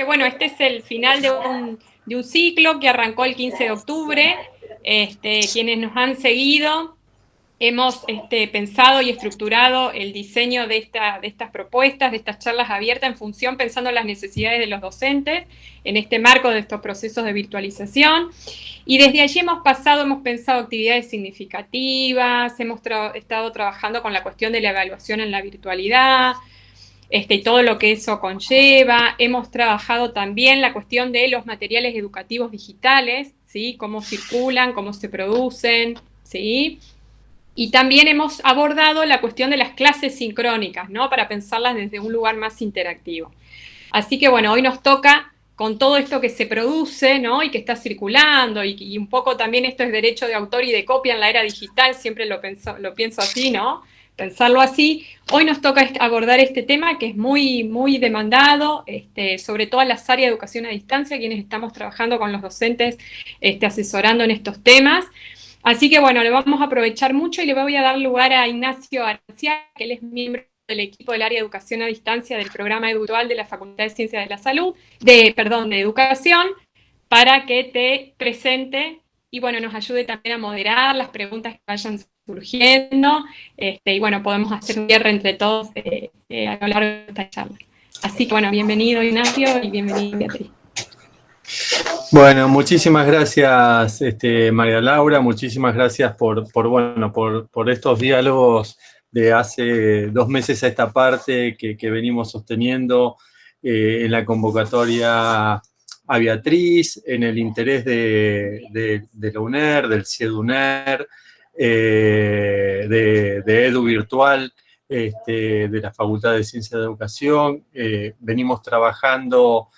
bueno, este es el final de un ciclo que arrancó el 15 de octubre. Quienes nos han seguido, hemos pensado y estructurado el diseño de estas propuestas, de estas charlas abiertas en función, pensando en las necesidades de los docentes, en este marco de estos procesos de virtualización. Y desde allí hemos pensado actividades significativas, hemos estado trabajando con la cuestión de la evaluación en la virtualidad, y todo lo que eso conlleva. Hemos trabajado también la cuestión de los materiales educativos digitales, ¿sí? Cómo circulan, cómo se producen, ¿sí? Y también hemos abordado la cuestión de las clases sincrónicas, ¿no? Para pensarlas desde un lugar más interactivo. Así que bueno, hoy nos toca con todo esto que se produce, ¿no? Y que está circulando, y un poco también esto es derecho de autor y de copia en la era digital, siempre lo pienso así, ¿no? Pensarlo así. Hoy nos toca abordar este tema que es muy, muy demandado, sobre todo en las áreas de educación a distancia, quienes estamos trabajando con los docentes, asesorando en estos temas. Así que bueno, le vamos a aprovechar mucho y le voy a dar lugar a Ignacio García, que él es miembro del equipo del área de educación a distancia del programa educal de la Facultad de Ciencias de la Salud, de Educación, para que te presente y bueno, nos ayude también a moderar las preguntas que vayan surgiendo, y bueno, podemos hacer un cierre entre todos a lo largo de esta charla. Así que bueno, bienvenido Ignacio y bienvenido Beatriz. Bueno, muchísimas gracias María Laura, muchísimas gracias por estos diálogos de hace 2 meses a esta parte que venimos sosteniendo en la convocatoria a Beatriz, en el interés de la UNER, del CIEDUNER, de Edu Virtual, de la Facultad de Ciencias de Educación. Venimos trabajando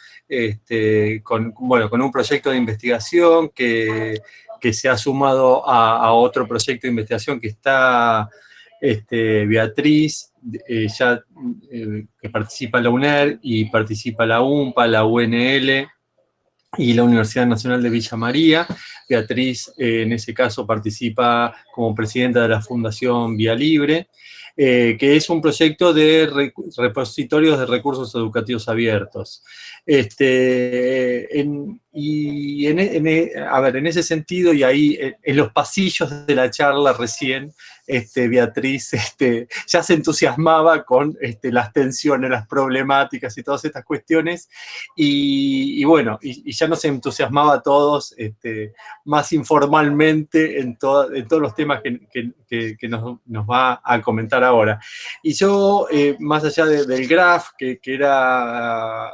con un proyecto de investigación que se ha sumado a otro proyecto de investigación que está Beatriz, que participa la UNER y participa la UNPA, la UNL y la Universidad Nacional de Villa María. Beatriz, en ese caso, participa como presidenta de la Fundación Vía Libre, que es un proyecto de repositorios de recursos educativos abiertos. En ese sentido, y ahí en los pasillos de la charla recién, Beatriz ya se entusiasmaba con las tensiones, las problemáticas y todas estas cuestiones, y bueno, y ya nos entusiasmaba a todos más informalmente en todos los temas que nos va a comentar ahora. Y yo, más allá del graph, que era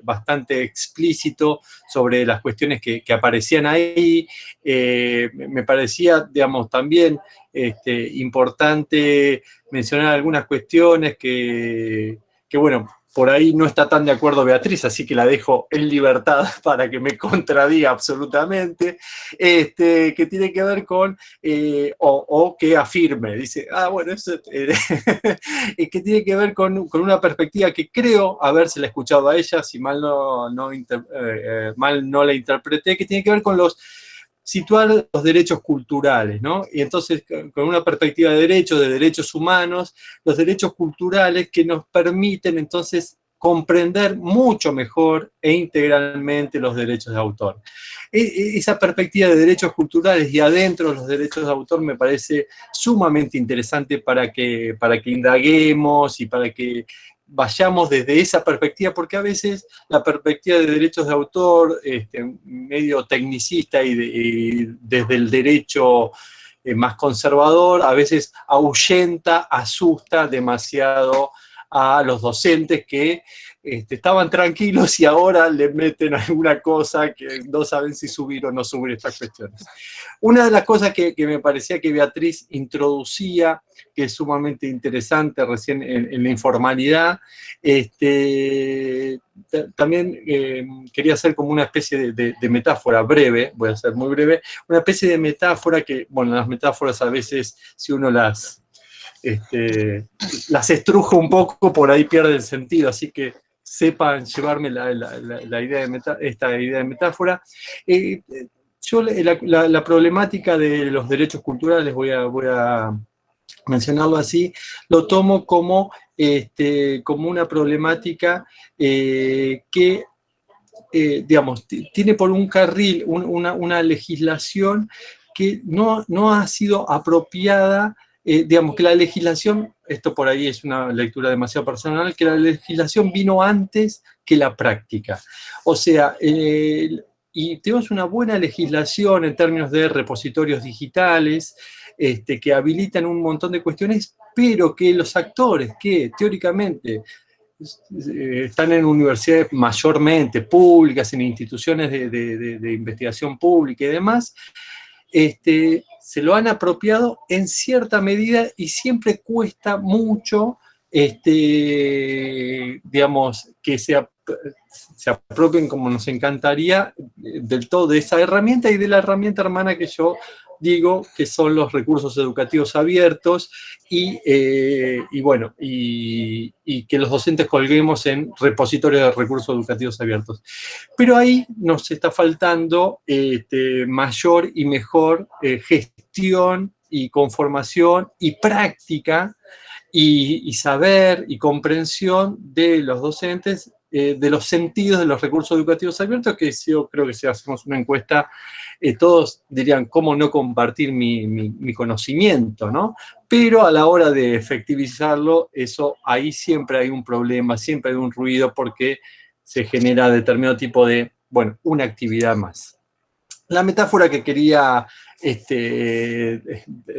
bastante explícito sobre las cuestiones que aparecían ahí, me parecía, digamos, también importante mencionar algunas cuestiones que bueno, por ahí no está tan de acuerdo Beatriz, así que la dejo en libertad para que me contradiga absolutamente, que tiene que ver con, o que afirme, dice, bueno, eso, que tiene que ver con una perspectiva que creo habérsela escuchado a ella, si mal no la interpreté, que tiene que ver con situar los derechos culturales, ¿no? Y entonces, con una perspectiva de derechos humanos, los derechos culturales que nos permiten entonces comprender mucho mejor e integralmente los derechos de autor. Esa perspectiva de derechos culturales y adentro de los derechos de autor me parece sumamente interesante para que indaguemos y para que vayamos desde esa perspectiva, porque a veces la perspectiva de derechos de autor, medio tecnicista y desde el derecho más conservador, a veces ahuyenta, asusta demasiado a los docentes que estaban tranquilos y ahora le meten alguna cosa que no saben si subir o no subir estas cuestiones. Una de las cosas que me parecía que Beatriz introducía, que es sumamente interesante recién en la informalidad, también quería hacer como una especie de metáfora breve, voy a ser muy breve, una especie de metáfora que, bueno, las metáforas a veces, si uno las estruja un poco, por ahí pierde el sentido, así que sepan llevarme la idea esta idea de metáfora. Yo la problemática de los derechos culturales, voy a mencionarlo así, lo tomo como una problemática que digamos, tiene por un carril una legislación que no ha sido apropiada, digamos que la legislación, esto por ahí es una lectura demasiado personal, que la legislación vino antes que la práctica. O sea, y tenemos una buena legislación en términos de repositorios digitales, que habilitan un montón de cuestiones, pero que los actores que teóricamente están en universidades mayormente públicas, en instituciones de investigación pública y demás, se lo han apropiado en cierta medida y siempre cuesta mucho, digamos, que se apropien como nos encantaría del todo de esa herramienta y de la herramienta hermana que yo digo que son los recursos educativos abiertos y bueno, y que los docentes colguemos en repositorios de recursos educativos abiertos. Pero ahí nos está faltando mayor y mejor gestión y conformación y práctica y saber y comprensión de los docentes, de los sentidos de los recursos educativos abiertos, que yo creo que si hacemos una encuesta, todos dirían, ¿cómo no compartir mi conocimiento, ¿no? Pero a la hora de efectivizarlo, ahí siempre hay un problema, siempre hay un ruido, porque se genera determinado tipo de, bueno, una actividad más. La metáfora que quería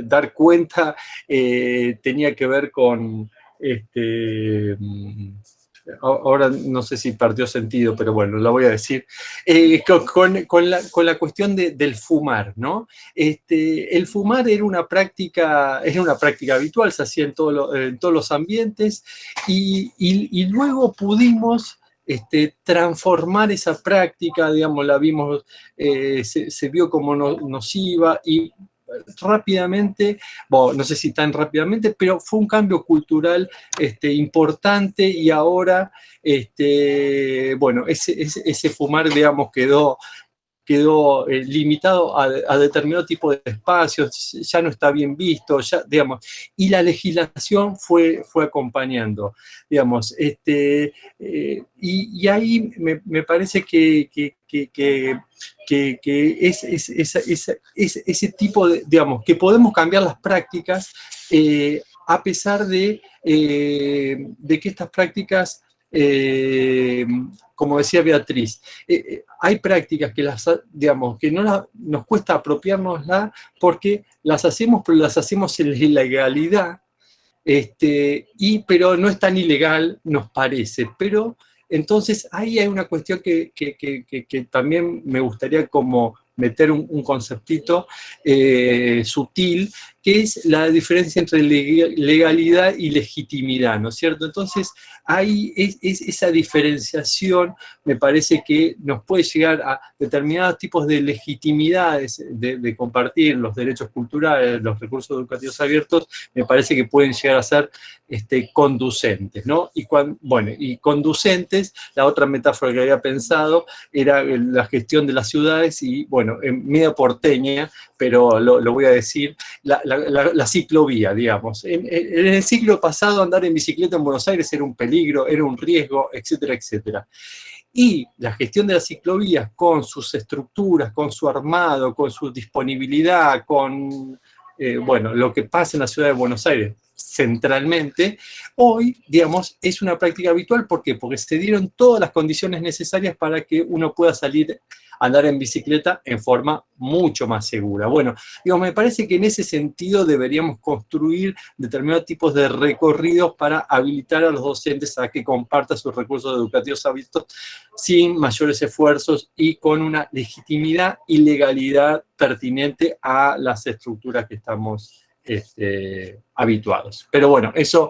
dar cuenta tenía que ver con, ahora no sé si perdió sentido, pero bueno, la voy a decir, con la cuestión del fumar, ¿no? El fumar era una práctica habitual, se hacía en todos los ambientes, y luego pudimos transformar esa práctica, digamos, la vimos, se vio como nociva y rápidamente, bueno, no sé si tan rápidamente, pero fue un cambio cultural importante y ahora, bueno, ese fumar, digamos, quedó limitado a determinado tipo de espacios, ya no está bien visto, ya, digamos, y la legislación fue acompañando, digamos, y ahí me parece que es ese tipo de, digamos, que podemos cambiar las prácticas a pesar de que estas prácticas, como decía Beatriz, hay prácticas que digamos, que nos cuesta apropiárnoslas porque las hacemos, pero las hacemos en la ilegalidad, pero no es tan ilegal, nos parece. Pero entonces ahí hay una cuestión que también me gustaría como meter un conceptito sutil, que es la diferencia entre legalidad y legitimidad, ¿no es cierto? Entonces, ahí esa diferenciación me parece que nos puede llegar a determinados tipos de legitimidades de compartir los derechos culturales, los recursos educativos abiertos, me parece que pueden llegar a ser conducentes, ¿no? Bueno, y conducentes, la otra metáfora que había pensado era la gestión de las ciudades y, bueno, en medio porteña, pero lo voy a decir, la ciclovía, digamos. En el siglo pasado andar en bicicleta en Buenos Aires era un peligro, era un riesgo, etcétera, etcétera. Y la gestión de las ciclovías con sus estructuras, con su armado, con su disponibilidad, con, bueno, lo que pasa en la ciudad de Buenos Aires centralmente, hoy, digamos, es una práctica habitual. ¿Por qué? Porque se dieron todas las condiciones necesarias para que uno pueda salir a andar en bicicleta en forma mucho más segura. Bueno, digamos, me parece que en ese sentido deberíamos construir determinados tipos de recorridos para habilitar a los docentes a que compartan sus recursos educativos abiertos sin mayores esfuerzos y con una legitimidad y legalidad pertinente a las estructuras que estamos habituados. Pero bueno, eso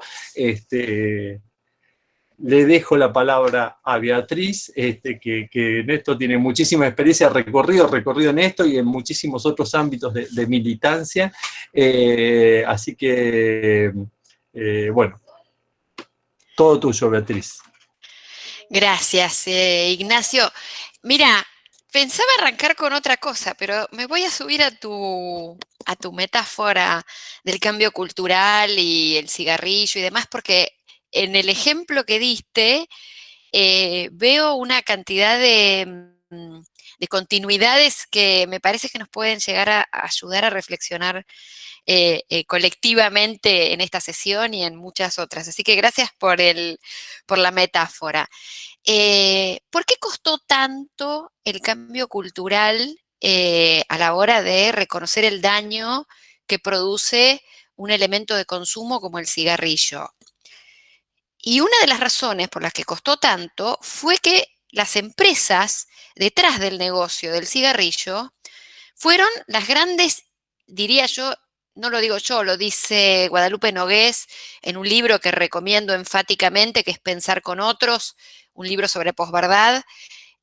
le dejo la palabra a Beatriz, que en esto tiene muchísima experiencia, recorrido en esto y en muchísimos otros ámbitos de militancia. Así que, bueno, todo tuyo, Beatriz. Gracias, Ignacio. Mira, pensaba arrancar con otra cosa, pero me voy a subir a tu metáfora del cambio cultural y el cigarrillo y demás, porque en el ejemplo que diste, veo una cantidad de continuidades que me parece que nos pueden llegar a ayudar a reflexionar colectivamente en esta sesión y en muchas otras. Así que gracias por la metáfora. ¿Por qué costó tanto el cambio cultural a la hora de reconocer el daño que produce un elemento de consumo como el cigarrillo? Y una de las razones por las que costó tanto fue que las empresas detrás del negocio del cigarrillo fueron las grandes, diría yo, no lo digo yo, lo dice Guadalupe Nogués en un libro que recomiendo enfáticamente, que es Pensar con otros, un libro sobre posverdad,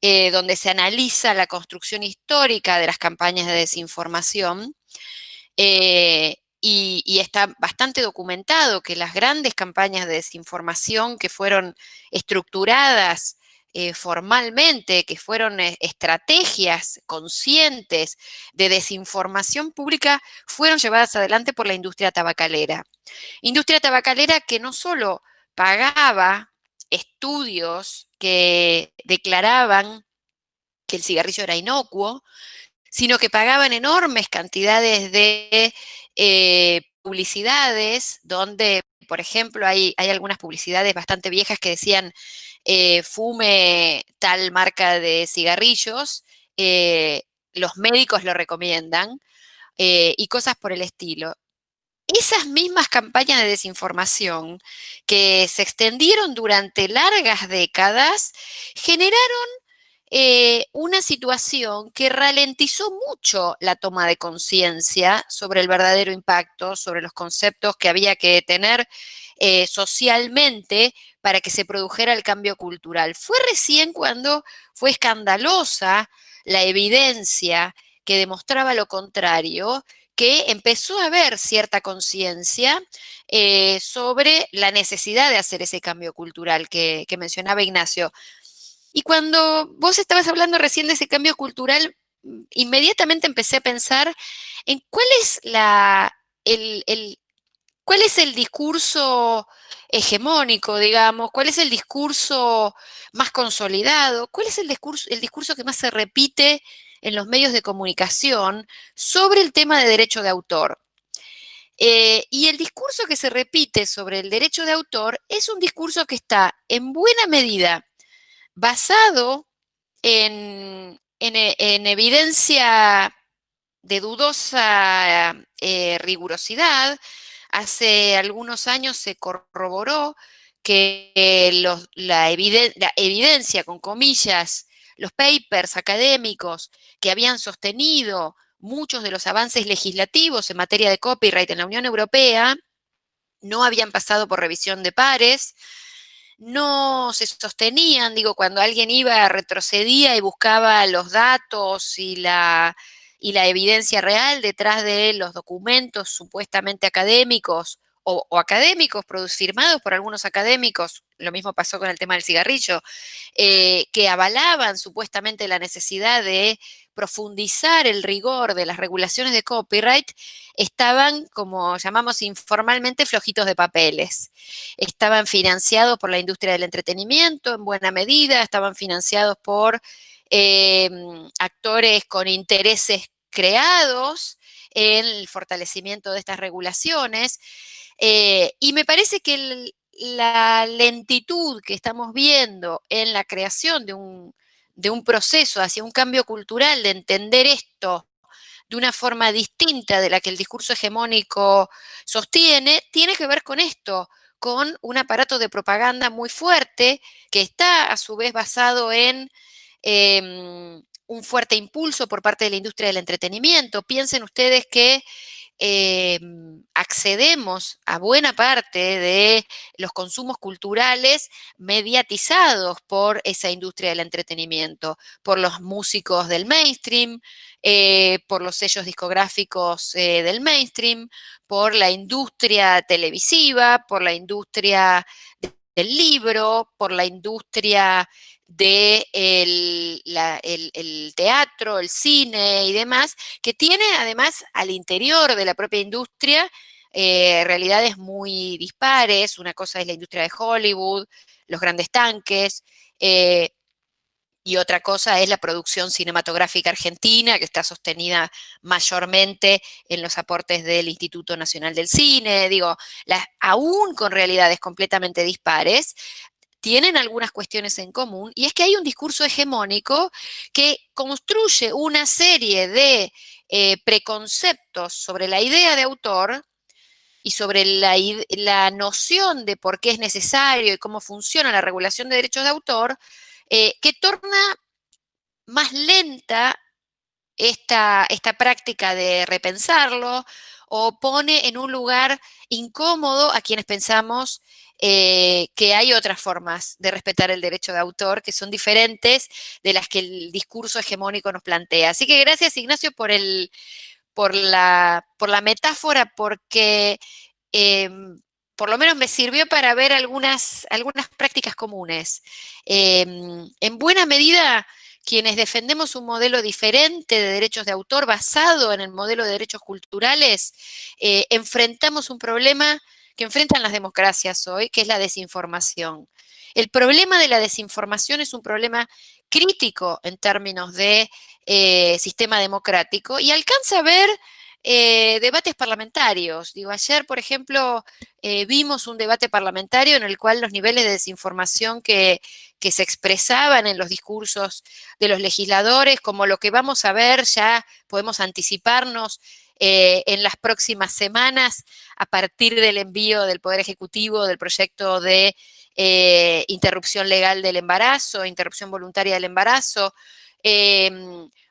donde se analiza la construcción histórica de las campañas de desinformación. Y está bastante documentado que las grandes campañas de desinformación que fueron estructuradas formalmente, que fueron estrategias conscientes de desinformación pública, fueron llevadas adelante por la industria tabacalera. Industria tabacalera que no solo pagaba estudios que declaraban que el cigarrillo era inocuo, sino que pagaban enormes cantidades de publicidades, donde, por ejemplo, hay algunas publicidades bastante viejas que decían fume tal marca de cigarrillos, los médicos lo recomiendan, y cosas por el estilo. Esas mismas campañas de desinformación que se extendieron durante largas décadas generaron una situación que ralentizó mucho la toma de conciencia sobre el verdadero impacto, sobre los conceptos que había que tener socialmente para que se produjera el cambio cultural. Fue recién cuando fue escandalosa la evidencia que demostraba lo contrario, que empezó a haber cierta conciencia sobre la necesidad de hacer ese cambio cultural que mencionaba Ignacio. Y cuando vos estabas hablando recién de ese cambio cultural, inmediatamente empecé a pensar en cuál es el discurso hegemónico, digamos, cuál es el discurso más consolidado, cuál es el discurso que más se repite en los medios de comunicación sobre el tema de derecho de autor. Y el discurso que se repite sobre el derecho de autor es un discurso que está en buena medida basado en evidencia de dudosa rigurosidad. Hace algunos años se corroboró que la evidencia, con comillas, los papers académicos que habían sostenido muchos de los avances legislativos en materia de copyright en la Unión Europea no habían pasado por revisión de pares, no se sostenían, digo, cuando alguien iba, retrocedía y buscaba los datos y la evidencia real detrás de los documentos supuestamente académicos o académicos firmados por algunos académicos, lo mismo pasó con el tema del cigarrillo, que avalaban supuestamente la necesidad de profundizar el rigor de las regulaciones de copyright, estaban, como llamamos informalmente, flojitos de papeles. Estaban financiados por la industria del entretenimiento en buena medida, estaban financiados por actores con intereses creados en el fortalecimiento de estas regulaciones. Y me parece que la lentitud que estamos viendo en la creación de un proceso hacia un cambio cultural, de entender esto de una forma distinta de la que el discurso hegemónico sostiene, tiene que ver con esto, con un aparato de propaganda muy fuerte que está a su vez basado en un fuerte impulso por parte de la industria del entretenimiento. Piensen ustedes que accedemos a buena parte de los consumos culturales mediatizados por esa industria del entretenimiento, por los músicos del mainstream, por los sellos discográficos del mainstream, por la industria televisiva, por la industria del libro, por la industria del teatro, el cine y demás, que tiene además al interior de la propia industria realidades muy dispares. Una cosa es la industria de Hollywood, los grandes tanques, y otra cosa es la producción cinematográfica argentina, que está sostenida mayormente en los aportes del Instituto Nacional del Cine. Digo, aún con realidades completamente dispares, tienen algunas cuestiones en común, y es que hay un discurso hegemónico que construye una serie de preconceptos sobre la idea de autor y sobre la noción de por qué es necesario y cómo funciona la regulación de derechos de autor, que torna más lenta esta práctica de repensarlo, o pone en un lugar incómodo a quienes pensamos que hay otras formas de respetar el derecho de autor que son diferentes de las que el discurso hegemónico nos plantea. Así que gracias, Ignacio, por la metáfora, porque por lo menos me sirvió para ver algunas prácticas comunes. En buena medida, quienes defendemos un modelo diferente de derechos de autor basado en el modelo de derechos culturales, enfrentamos un problema que enfrentan las democracias hoy, que es la desinformación. El problema de la desinformación es un problema crítico en términos de sistema democrático, y alcanza a ver debates parlamentarios. Digo, ayer, por ejemplo, vimos un debate parlamentario en el cual los niveles de desinformación que se expresaban en los discursos de los legisladores, como lo que vamos a ver, ya podemos anticiparnos en las próximas semanas, a partir del envío del Poder Ejecutivo del proyecto de interrupción legal del embarazo, interrupción voluntaria del embarazo.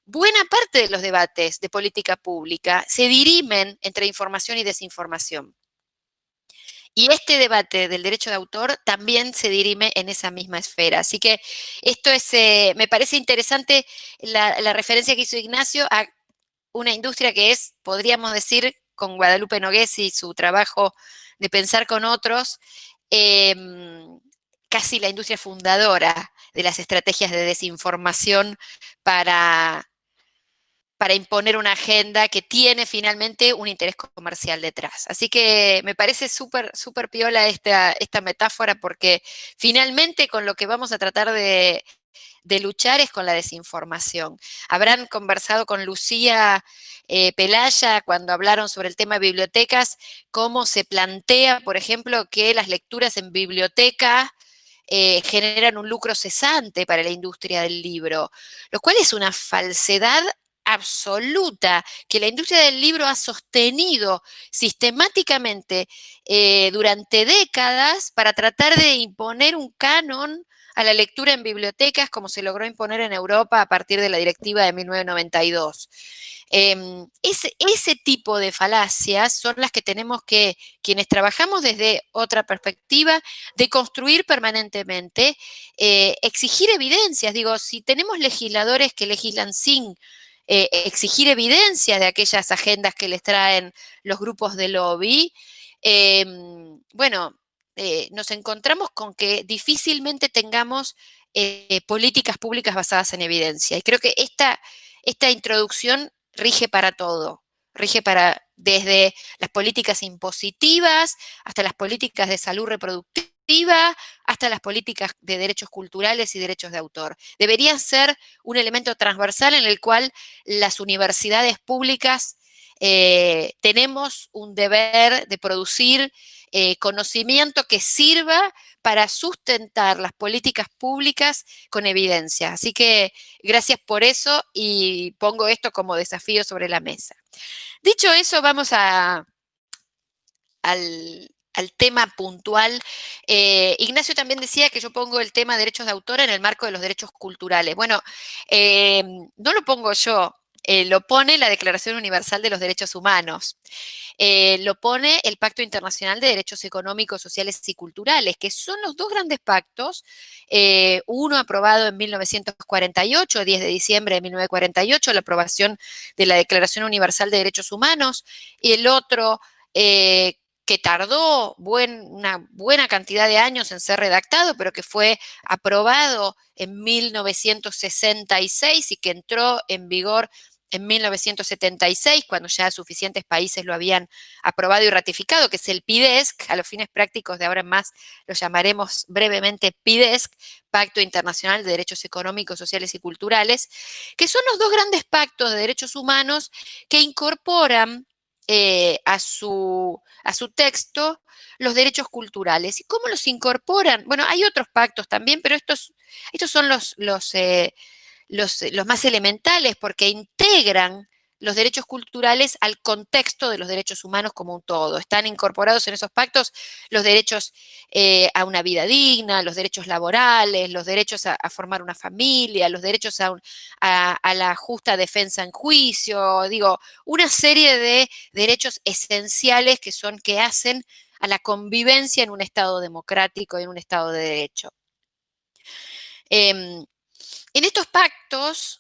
Buena parte de los debates de política pública se dirimen entre información y desinformación. Y este debate del derecho de autor también se dirime en esa misma esfera. Así que esto es, me parece interesante la referencia que hizo Ignacio a una industria que es, podríamos decir, con Guadalupe Nogués y su trabajo de pensar con otros, casi la industria fundadora de las estrategias de desinformación para imponer una agenda que tiene finalmente un interés comercial detrás. Así que me parece súper piola esta metáfora, porque finalmente con lo que vamos a tratar de luchar es con la desinformación. Habrán conversado con Lucía Pelaya cuando hablaron sobre el tema de bibliotecas, cómo se plantea, por ejemplo, que las lecturas en biblioteca generan un lucro cesante para la industria del libro, lo cual es una falsedad absoluta, que la industria del libro ha sostenido sistemáticamente durante décadas para tratar de imponer un canon a la lectura en bibliotecas, como se logró imponer en Europa a partir de la directiva de 1992. Ese tipo de falacias son las que tenemos que, quienes trabajamos desde otra perspectiva, de construir permanentemente, exigir evidencias. Digo, si tenemos legisladores que legislan sin exigir evidencias de aquellas agendas que les traen los grupos de lobby, bueno, nos encontramos con que difícilmente tengamos políticas públicas basadas en evidencia. Y creo que esta introducción rige para todo, rige desde las políticas impositivas hasta las políticas de salud reproductiva, hasta las políticas de derechos culturales y derechos de autor. Debería ser un elemento transversal en el cual las universidades públicas tenemos un deber de producir conocimiento que sirva para sustentar las políticas públicas con evidencia. Así que gracias por eso, y pongo esto como desafío sobre la mesa. Dicho eso, vamos al tema puntual. Ignacio también decía que yo pongo el tema de derechos de autor en el marco de los derechos culturales. Bueno, no lo pongo yo, lo pone la Declaración Universal de los Derechos Humanos. Lo pone el Pacto Internacional de Derechos Económicos, Sociales y Culturales, que son los dos grandes pactos, uno aprobado en 1948, 10 de diciembre de 1948, la aprobación de la Declaración Universal de Derechos Humanos, y el otro que tardó una buena cantidad de años en ser redactado, pero que fue aprobado en 1966 y que entró en vigor en 1976, cuando ya suficientes países lo habían aprobado y ratificado, que es el PIDESC, a los fines prácticos de ahora en más lo llamaremos brevemente PIDESC, Pacto Internacional de Derechos Económicos, Sociales y Culturales, que son los dos grandes pactos de derechos humanos que incorporan a su texto los derechos culturales. ¿Y cómo los incorporan? Bueno, hay otros pactos también, pero estos son los más elementales porque integran los derechos culturales al contexto de los derechos humanos como un todo. Están incorporados en esos pactos los derechos a una vida digna, los derechos laborales, los derechos a formar una familia, los derechos a la justa defensa en juicio, digo, una serie de derechos esenciales que hacen a la convivencia en un Estado democrático y en un Estado de derecho. En estos pactos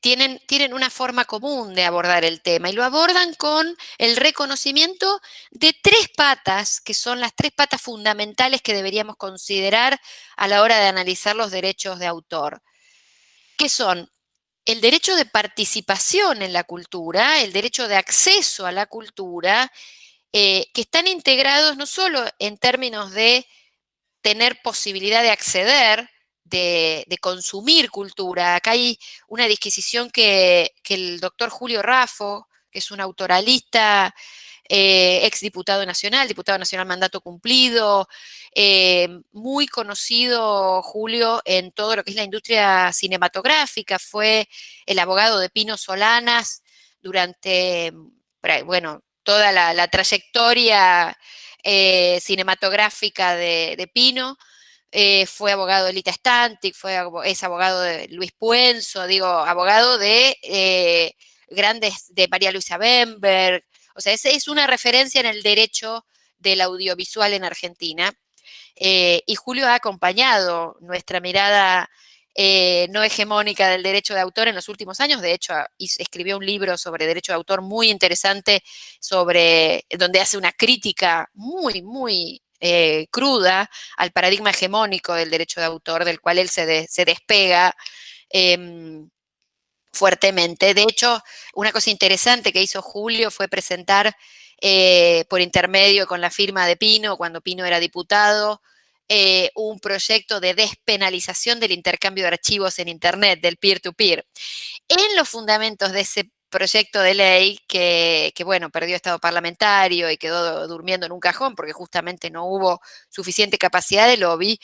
tienen una forma común de abordar el tema y lo abordan con el reconocimiento de tres patas, que son las tres patas fundamentales que deberíamos considerar a la hora de analizar los derechos de autor, que son el derecho de participación en la cultura, el derecho de acceso a la cultura, que están integrados no solo en términos de tener posibilidad de acceder, de consumir cultura. Acá hay una disquisición que el doctor Julio Raffo, que es un autoralista, diputado nacional mandato cumplido, muy conocido Julio en todo lo que es la industria cinematográfica, fue el abogado de Pino Solanas durante, bueno, toda la trayectoria cinematográfica de Pino. Fue abogado de Lita Stantic, es abogado de Luis Puenzo, digo, abogado de grandes, de María Luisa Bemberg, o sea, es una referencia en el derecho del audiovisual en Argentina, y Julio ha acompañado nuestra mirada no hegemónica del derecho de autor en los últimos años. De hecho, escribió un libro sobre derecho de autor muy interesante, donde hace una crítica muy, muy cruda al paradigma hegemónico del derecho de autor, del cual él se despega fuertemente. De hecho, una cosa interesante que hizo Julio fue presentar por intermedio con la firma de Pino, cuando Pino era diputado, un proyecto de despenalización del intercambio de archivos en Internet, del peer-to-peer. En los fundamentos de ese proyecto de ley, que bueno, perdió estado parlamentario y quedó durmiendo en un cajón porque justamente no hubo suficiente capacidad de lobby,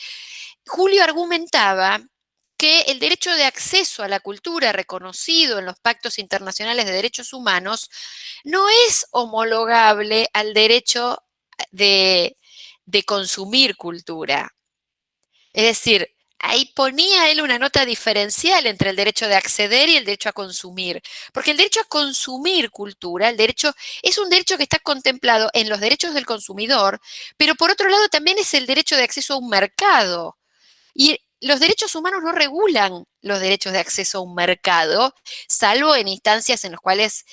Julio argumentaba que el derecho de acceso a la cultura reconocido en los pactos internacionales de derechos humanos no es homologable al derecho de consumir cultura. Es decir, ahí ponía él una nota diferencial entre el derecho de acceder y el derecho a consumir, porque el derecho a consumir cultura, es un derecho que está contemplado en los derechos del consumidor, pero por otro lado también es el derecho de acceso a un mercado. Y los derechos humanos no regulan los derechos de acceso a un mercado, salvo en instancias en las cuales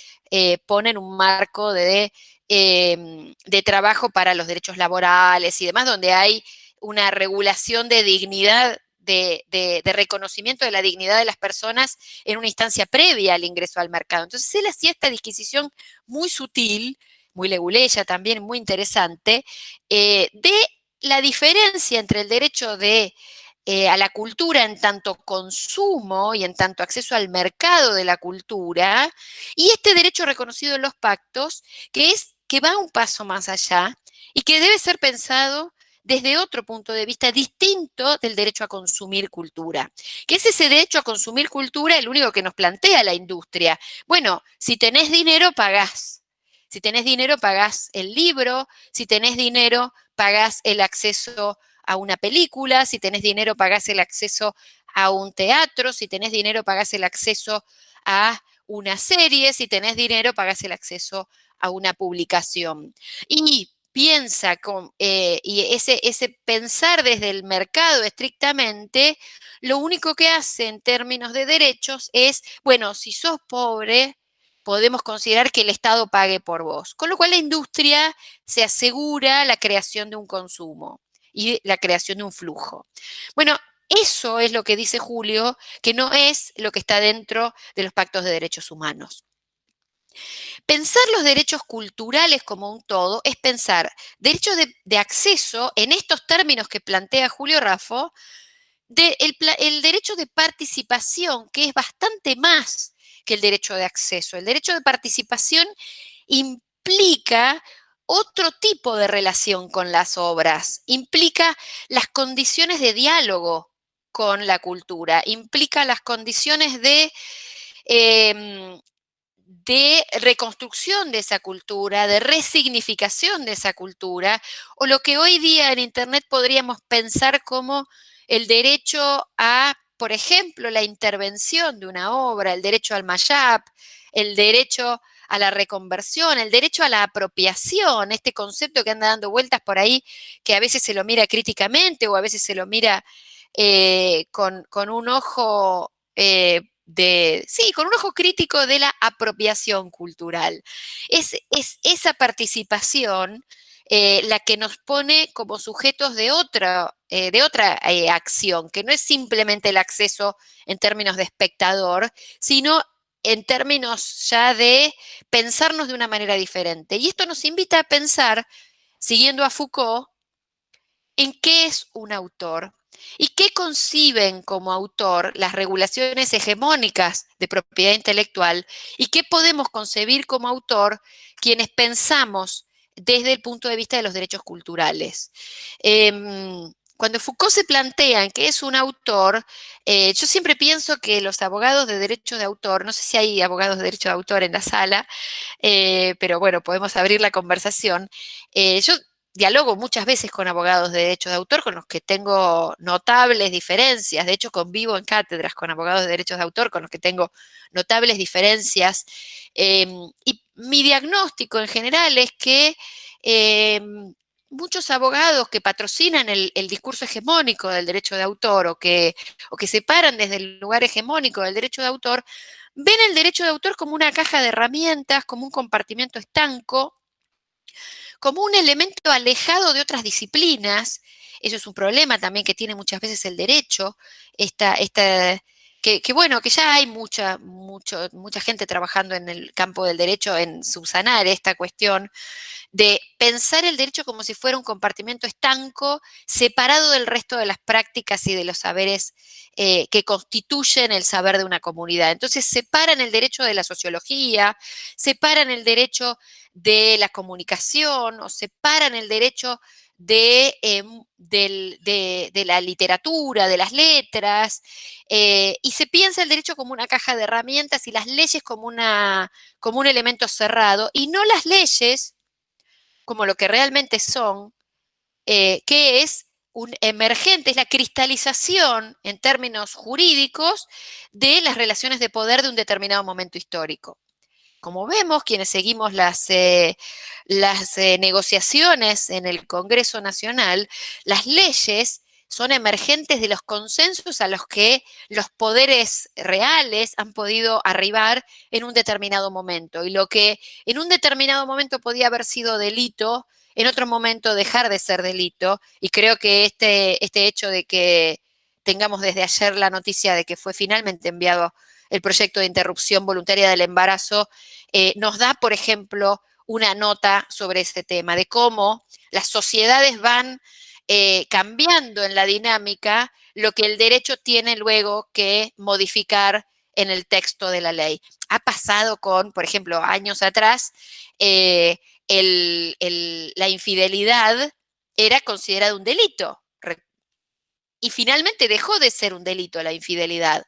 ponen un marco de trabajo para los derechos laborales y demás, donde hay una regulación de dignidad, de reconocimiento de la dignidad de las personas en una instancia previa al ingreso al mercado. Entonces él hacía esta disquisición muy sutil, muy leguleya también, muy interesante, de la diferencia entre el derecho a la cultura en tanto consumo y en tanto acceso al mercado de la cultura, y este derecho reconocido en los pactos, que va un paso más allá y que debe ser pensado desde otro punto de vista distinto del derecho a consumir cultura, que es ese derecho a consumir cultura el único que nos plantea la industria. Bueno, si tenés dinero, pagás. Si tenés dinero, pagás el libro. Si tenés dinero, pagás el acceso a una película. Si tenés dinero, pagás el acceso a un teatro. Si tenés dinero, pagás el acceso a una serie. Si tenés dinero, pagás el acceso a una publicación. Y piensa y ese pensar desde el mercado estrictamente, lo único que hace en términos de derechos es, bueno, si sos pobre, podemos considerar que el Estado pague por vos. Con lo cual la industria se asegura la creación de un consumo y la creación de un flujo. Bueno, Eso es lo que dice Julio, que no es lo que está dentro de los pactos de derechos humanos. Pensar los derechos culturales como un todo es pensar derechos de acceso en estos términos que plantea Julio Raffo, el derecho de participación, que es bastante más que el derecho de acceso. El derecho de participación implica otro tipo de relación con las obras, implica las condiciones de diálogo con la cultura, implica las condiciones de reconstrucción de esa cultura, de resignificación de esa cultura, o lo que hoy día en Internet podríamos pensar como el derecho a, por ejemplo, la intervención de una obra, el derecho al mashup, el derecho a la reconversión, el derecho a la apropiación, este concepto que anda dando vueltas por ahí, que a veces se lo mira críticamente o a veces se lo mira con un ojo con un ojo crítico de la apropiación cultural. Es esa participación la que nos pone como sujetos de otra acción, que no es simplemente el acceso en términos de espectador, sino en términos ya de pensarnos de una manera diferente. Y esto nos invita a pensar, siguiendo a Foucault, en qué es un autor y qué conciben como autor las regulaciones hegemónicas de propiedad intelectual y qué podemos concebir como autor quienes pensamos desde el punto de vista de los derechos culturales. Cuando Foucault se plantea en qué es un autor, yo siempre pienso que los abogados de derecho de autor, no sé si hay abogados de derecho de autor en la sala, pero bueno, podemos abrir la conversación. Yo dialogo muchas veces con abogados de derechos de autor con los que tengo notables diferencias. De hecho, convivo en cátedras con abogados de derechos de autor con los que tengo notables diferencias. Y mi diagnóstico en general es que muchos abogados que patrocinan el discurso hegemónico del derecho de autor o que se paran desde el lugar hegemónico del derecho de autor, ven el derecho de autor como una caja de herramientas, como un compartimento estanco, como un elemento alejado de otras disciplinas. Eso es un problema también que tiene muchas veces el derecho, que bueno, que ya hay mucha gente trabajando en el campo del derecho en subsanar esta cuestión de pensar el derecho como si fuera un compartimento estanco, separado del resto de las prácticas y de los saberes que constituyen el saber de una comunidad. Entonces separan el derecho de la sociología, separan el derecho de la comunicación o separan el derecho de la literatura, de las letras, y se piensa el derecho como una caja de herramientas y las leyes como un elemento cerrado, y no las leyes como lo que realmente son, que es un emergente, es la cristalización en términos jurídicos de las relaciones de poder de un determinado momento histórico. Como vemos, quienes seguimos las negociaciones en el Congreso Nacional, las leyes son emergentes de los consensos a los que los poderes reales han podido arribar en un determinado momento. Y lo que en un determinado momento podía haber sido delito, en otro momento dejar de ser delito. Y creo que este hecho de que tengamos desde ayer la noticia de que fue finalmente enviado el proyecto de interrupción voluntaria del embarazo, nos da, por ejemplo, una nota sobre este tema, de cómo las sociedades van cambiando en la dinámica lo que el derecho tiene luego que modificar en el texto de la ley. Ha pasado con, por ejemplo, años atrás, la infidelidad era considerada un delito y finalmente dejó de ser un delito la infidelidad.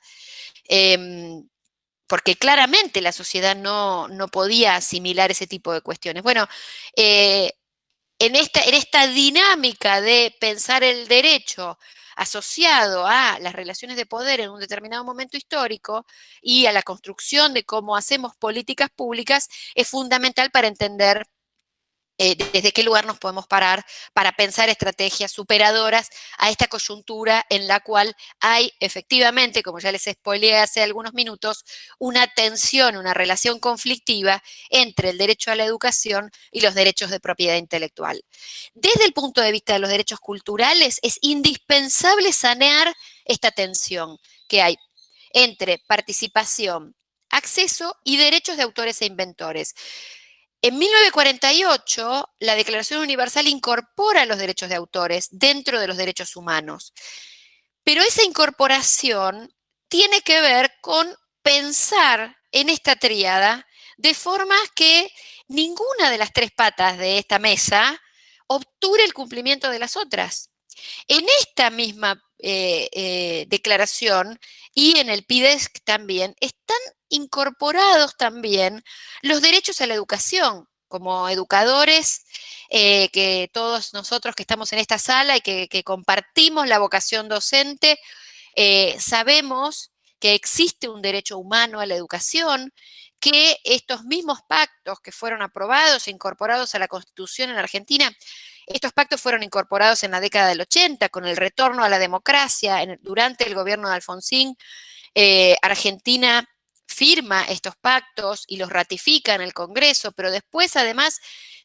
Porque claramente la sociedad no podía asimilar ese tipo de cuestiones. Bueno, en esta dinámica de pensar el derecho asociado a las relaciones de poder en un determinado momento histórico y a la construcción de cómo hacemos políticas públicas, es fundamental para entender desde qué lugar nos podemos parar para pensar estrategias superadoras a esta coyuntura en la cual hay efectivamente, como ya les spoileé hace algunos minutos, una tensión, una relación conflictiva entre el derecho a la educación y los derechos de propiedad intelectual. Desde el punto de vista de los derechos culturales, es indispensable sanear esta tensión que hay entre participación, acceso y derechos de autores e inventores. En 1948, la Declaración Universal incorpora los derechos de autores dentro de los derechos humanos, pero esa incorporación tiene que ver con pensar en esta tríada de forma que ninguna de las tres patas de esta mesa obture el cumplimiento de las otras. En esta misma declaración y en el PIDESC también están incorporados también los derechos a la educación. Como educadores, que todos nosotros que estamos en esta sala y que compartimos la vocación docente, sabemos que existe un derecho humano a la educación, que estos mismos pactos que fueron aprobados e incorporados a la Constitución en Argentina, estos pactos fueron incorporados en la década del 80 con el retorno a la democracia durante el gobierno de Alfonsín. Argentina firma estos pactos y los ratifica en el Congreso, pero después, además,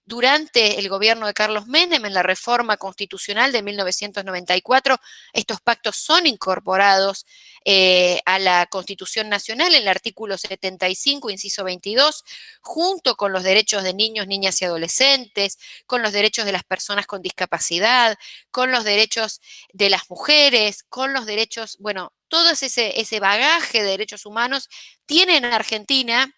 durante el gobierno de Carlos Menem, en la reforma constitucional de 1994, estos pactos son incorporados a la Constitución Nacional en el artículo 75, inciso 22, junto con los derechos de niños, niñas y adolescentes, con los derechos de las personas con discapacidad, con los derechos de las mujeres, con los derechos, bueno, todo ese bagaje de derechos humanos tiene en Argentina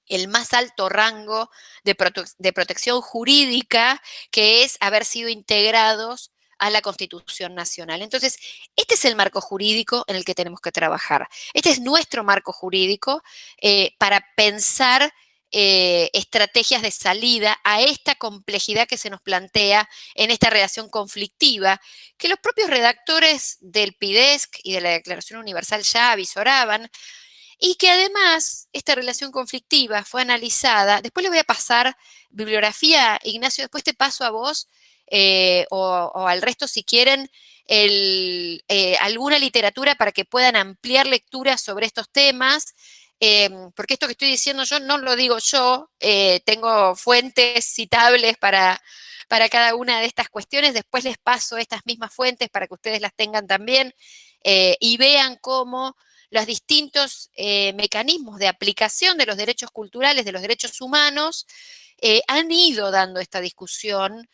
el más alto rango de protección jurídica, que es haber sido integrados a la Constitución Nacional. Entonces, este es el marco jurídico en el que tenemos que trabajar. Este es nuestro marco jurídico para pensar estrategias de salida a esta complejidad que se nos plantea en esta relación conflictiva, que los propios redactores del PIDESC y de la Declaración Universal ya avisoraban, y que además esta relación conflictiva fue analizada. Después le voy a pasar bibliografía, Ignacio, después te paso a vos o al resto si quieren alguna literatura para que puedan ampliar lecturas sobre estos temas, porque esto que estoy diciendo yo no lo digo yo, tengo fuentes citables para cada una de estas cuestiones. Después les paso estas mismas fuentes para que ustedes las tengan también y vean cómo los distintos mecanismos de aplicación de los derechos culturales, de los derechos humanos, han ido dando esta discusión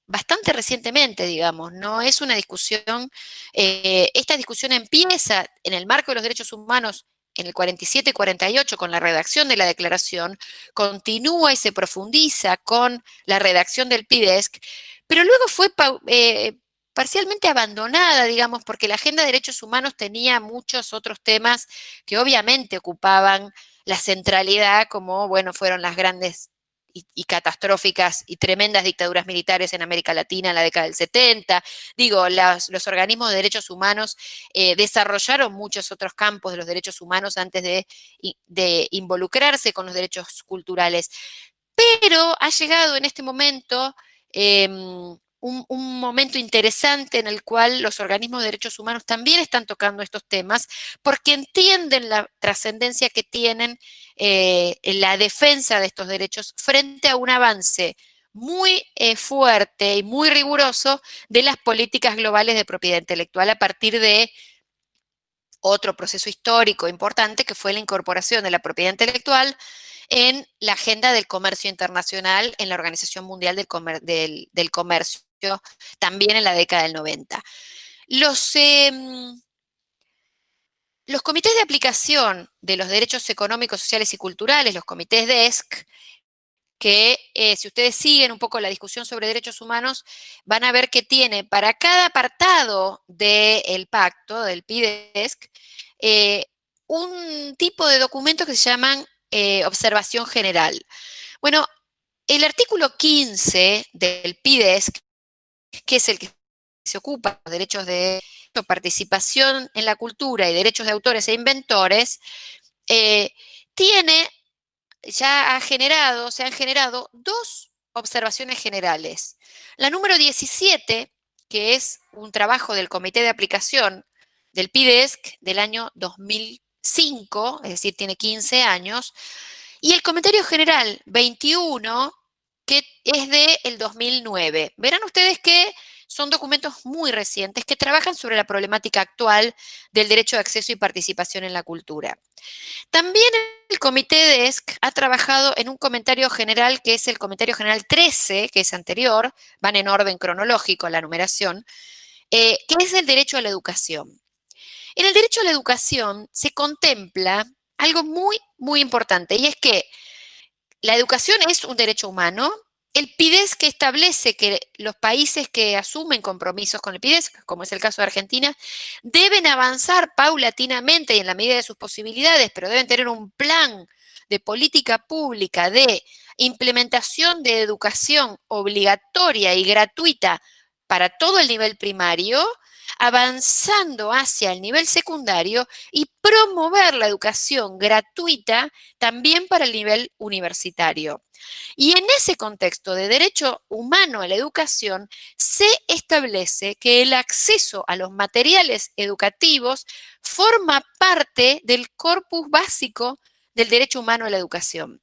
bastante recientemente, digamos. No es una discusión, esta discusión empieza en el marco de los derechos humanos en el 47 y 48 con la redacción de la declaración, continúa y se profundiza con la redacción del PIDESC, pero luego fue parcialmente abandonada, digamos, porque la agenda de derechos humanos tenía muchos otros temas que obviamente ocupaban la centralidad, como, bueno, fueron las grandes y catastróficas y tremendas dictaduras militares en América Latina en la década del 70. Digo, los organismos de derechos humanos desarrollaron muchos otros campos de los derechos humanos antes de involucrarse con los derechos culturales. Pero ha llegado en este momento un momento interesante en el cual los organismos de derechos humanos también están tocando estos temas porque entienden la trascendencia que tienen en la defensa de estos derechos frente a un avance muy fuerte y muy riguroso de las políticas globales de propiedad intelectual a partir de otro proceso histórico importante que fue la incorporación de la propiedad intelectual en la agenda del comercio internacional en la Organización Mundial del Comercio, también en la década del 90. Los comités de aplicación de los derechos económicos, sociales y culturales, los comités DESC, que si ustedes siguen un poco la discusión sobre derechos humanos, van a ver que tiene para cada apartado del pacto, del PIDESC, un tipo de documentos que se llaman observación general. Bueno, el artículo 15 del PIDESC, que es el que se ocupa de los derechos de participación en la cultura y derechos de autores e inventores, se han generado dos observaciones generales. La número 17, que es un trabajo del Comité de Aplicación del PIDESC del año 2005, es decir, tiene 15 años, y el Comentario General 21, que es del 2009. Verán ustedes que son documentos muy recientes que trabajan sobre la problemática actual del derecho de acceso y participación en la cultura. También el Comité de ESC ha trabajado en un comentario general que es el Comentario General 13, que es anterior, van en orden cronológico la numeración, que es el derecho a la educación. En el derecho a la educación se contempla algo muy, muy importante, y es que la educación es un derecho humano. El PIDES, que establece que los países que asumen compromisos con el PIDES, como es el caso de Argentina, deben avanzar paulatinamente y en la medida de sus posibilidades, pero deben tener un plan de política pública de implementación de educación obligatoria y gratuita para todo el nivel primario, avanzando hacia el nivel secundario y promover la educación gratuita también para el nivel universitario. Y en ese contexto de derecho humano a la educación, se establece que el acceso a los materiales educativos forma parte del corpus básico del derecho humano a la educación.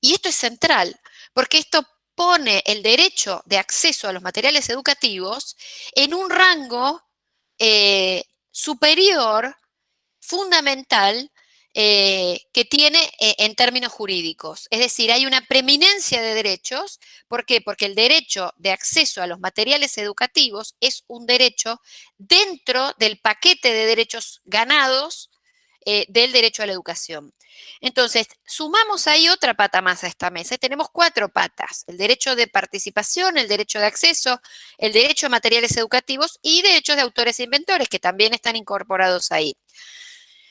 Y esto es central, porque esto pone el derecho de acceso a los materiales educativos en un rango superior, fundamental, que tiene en términos jurídicos. Es decir, hay una preeminencia de derechos. ¿Por qué? Porque el derecho de acceso a los materiales educativos es un derecho dentro del paquete de derechos ganados del derecho a la educación. Entonces, sumamos ahí otra pata más a esta mesa y tenemos 4 patas: el derecho de participación, el derecho de acceso, el derecho a materiales educativos y derechos de autores e inventores, que también están incorporados ahí.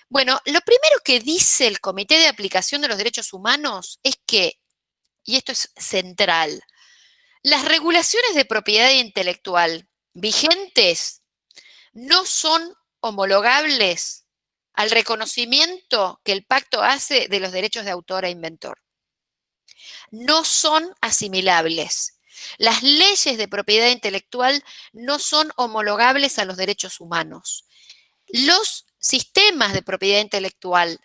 Bueno, lo primero que dice el Comité de Aplicación de los Derechos Humanos es que, y esto es central, las regulaciones de propiedad intelectual vigentes no son homologables al reconocimiento que el pacto hace de los derechos de autor e inventor. No son asimilables. Las leyes de propiedad intelectual no son homologables a los derechos humanos. Los sistemas de propiedad intelectual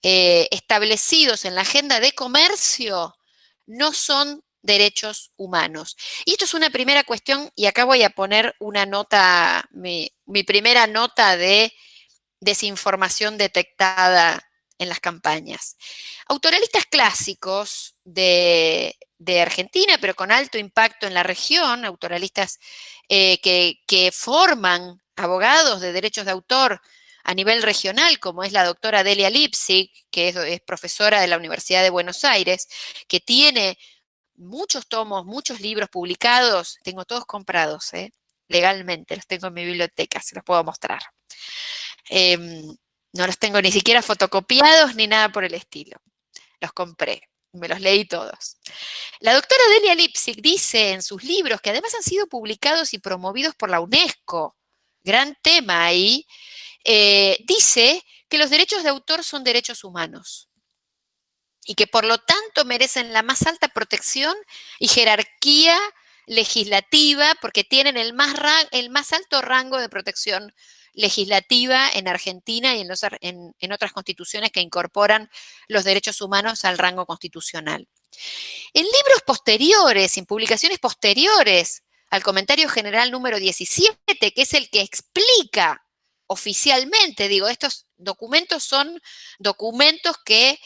establecidos en la agenda de comercio no son derechos humanos. Y esto es una primera cuestión, y acá voy a poner una nota, mi primera nota de desinformación detectada en las campañas. Autoralistas clásicos de Argentina, pero con alto impacto en la región, autoralistas que forman abogados de derechos de autor a nivel regional, como es la doctora Delia Lipsig, que es profesora de la Universidad de Buenos Aires, que tiene muchos tomos, muchos libros publicados, tengo todos comprados, legalmente, los tengo en mi biblioteca, se los puedo mostrar. No los tengo ni siquiera fotocopiados ni nada por el estilo. Los compré, me los leí todos. La doctora Delia Lipsig dice en sus libros, que además han sido publicados y promovidos por la UNESCO, gran tema ahí, dice que los derechos de autor son derechos humanos y que por lo tanto merecen la más alta protección y jerarquía legislativa porque tienen el más alto rango de protección legislativa en Argentina y en otras constituciones que incorporan los derechos humanos al rango constitucional. En libros posteriores, en publicaciones posteriores al Comentario General número 17, que es el que explica oficialmente, digo, estos documentos son documentos que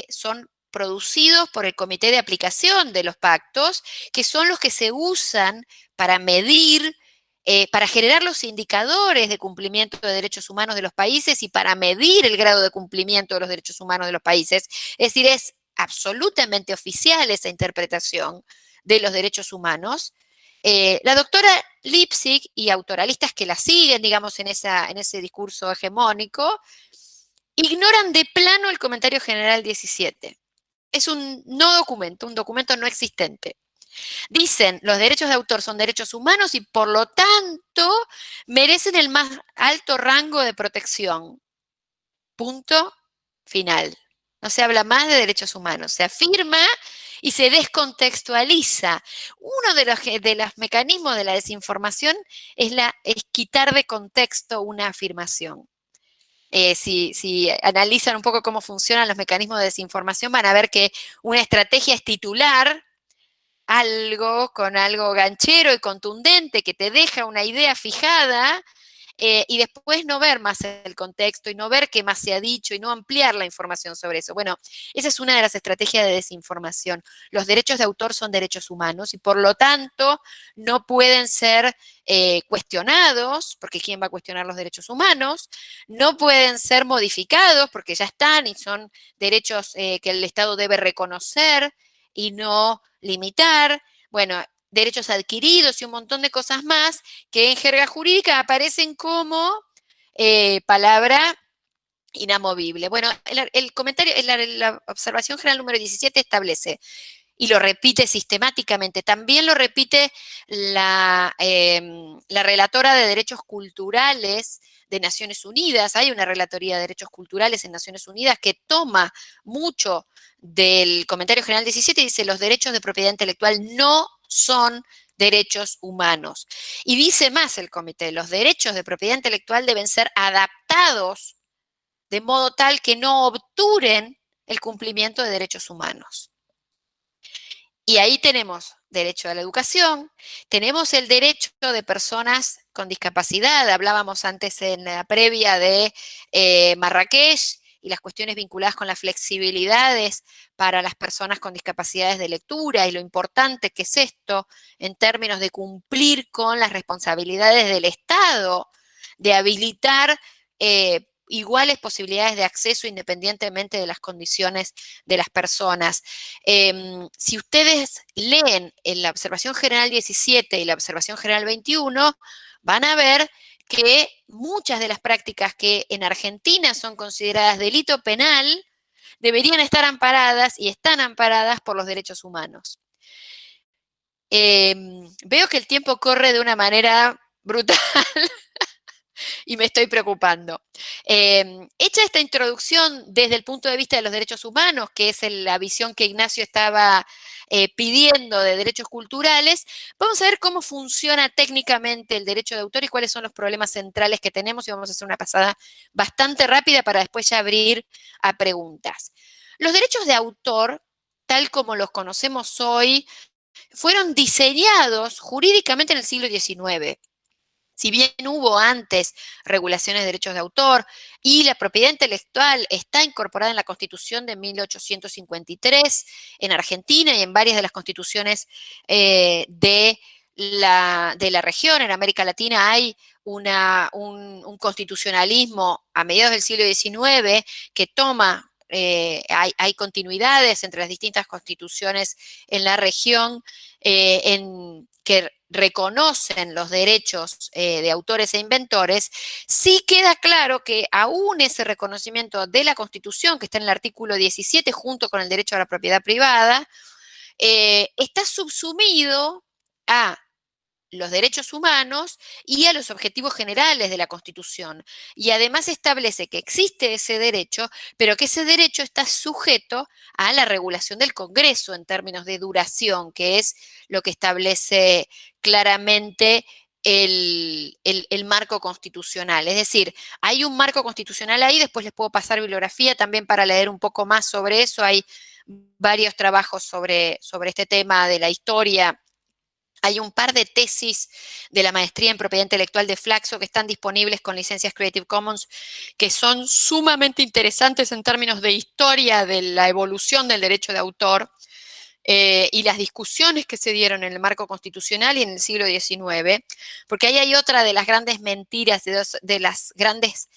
son producidos por el Comité de Aplicación de los Pactos, que son los que se usan para medir, para generar los indicadores de cumplimiento de derechos humanos de los países y para medir el grado de cumplimiento de los derechos humanos de los países. Es decir, es absolutamente oficial esa interpretación de los derechos humanos. La doctora Lipsig y autoralistas que la siguen, digamos, en ese discurso hegemónico, ignoran de plano el Comentario General 17. Es un no documento, un documento no existente. Dicen, los derechos de autor son derechos humanos y por lo tanto merecen el más alto rango de protección. Punto final. No se habla más de derechos humanos, se afirma y se descontextualiza. Uno de los mecanismos de la desinformación es quitar de contexto una afirmación. Si analizan un poco cómo funcionan los mecanismos de desinformación, van a ver que una estrategia es titular algo con algo ganchero y contundente que te deja una idea fijada, y después no ver más el contexto y no ver qué más se ha dicho y no ampliar la información sobre eso. Bueno, esa es una de las estrategias de desinformación. Los derechos de autor son derechos humanos y por lo tanto no pueden ser cuestionados, porque ¿quién va a cuestionar los derechos humanos? No pueden ser modificados porque ya están y son derechos que el Estado debe reconocer y no limitar. Bueno, derechos adquiridos y un montón de cosas más que en jerga jurídica aparecen como palabra inamovible. Bueno, el comentario, la observación general número 17 establece, y lo repite sistemáticamente, también lo repite la relatora de Derechos Culturales de Naciones Unidas. Hay una relatoría de Derechos Culturales en Naciones Unidas que toma mucho del comentario general 17 y dice: los derechos de propiedad intelectual no son derechos humanos. Y dice más el comité: los derechos de propiedad intelectual deben ser adaptados de modo tal que no obturen el cumplimiento de derechos humanos. Y ahí tenemos derecho a la educación, tenemos el derecho de personas con discapacidad. Hablábamos antes en la previa de Marrakech y las cuestiones vinculadas con las flexibilidades para las personas con discapacidades de lectura y lo importante que es esto en términos de cumplir con las responsabilidades del Estado, de habilitar iguales posibilidades de acceso independientemente de las condiciones de las personas. Si ustedes leen en la observación general 17 y la observación general 21, van a ver que muchas de las prácticas que en Argentina son consideradas delito penal deberían estar amparadas y están amparadas por los derechos humanos. Veo que el tiempo corre de una manera brutal y me estoy preocupando. Hecha esta introducción desde el punto de vista de los derechos humanos, que es la visión que Ignacio estaba pidiendo de derechos culturales, vamos a ver cómo funciona técnicamente el derecho de autor y cuáles son los problemas centrales que tenemos, y vamos a hacer una pasada bastante rápida para después ya abrir a preguntas. Los derechos de autor, tal como los conocemos hoy, fueron diseñados jurídicamente en el siglo XIX. Si bien hubo antes regulaciones de derechos de autor y la propiedad intelectual está incorporada en la Constitución de 1853 en Argentina y en varias de las constituciones de la región, en América Latina hay un constitucionalismo a mediados del siglo XIX que toma, hay continuidades entre las distintas constituciones en la región que reconocen los derechos de autores e inventores. Sí queda claro que aún ese reconocimiento de la Constitución, que está en el artículo 17, junto con el derecho a la propiedad privada, está subsumido a los derechos humanos y a los objetivos generales de la Constitución. Y además establece que existe ese derecho, pero que ese derecho está sujeto a la regulación del Congreso en términos de duración, que es lo que establece claramente el marco constitucional. Es decir, hay un marco constitucional ahí, después les puedo pasar bibliografía también para leer un poco más sobre eso. Hay varios trabajos sobre este tema de la historia. Hay un par de tesis de la maestría en propiedad intelectual de Flaxo que están disponibles con licencias Creative Commons, que son sumamente interesantes en términos de historia de la evolución del derecho de autor y las discusiones que se dieron en el marco constitucional y en el siglo XIX, porque ahí hay otra de las grandes mentiras, de las grandes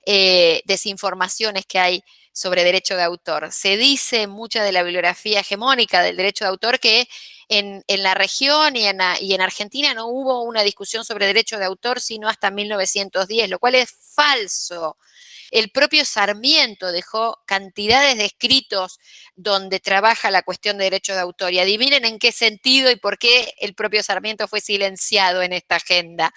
desinformaciones que hay sobre derecho de autor. Se dice en mucha de la bibliografía hegemónica del derecho de autor que en la región y en Argentina no hubo una discusión sobre derecho de autor sino hasta 1910, lo cual es falso. El propio Sarmiento dejó cantidades de escritos donde trabaja la cuestión de derecho de autor. Y adivinen en qué sentido y por qué el propio Sarmiento fue silenciado en esta agenda.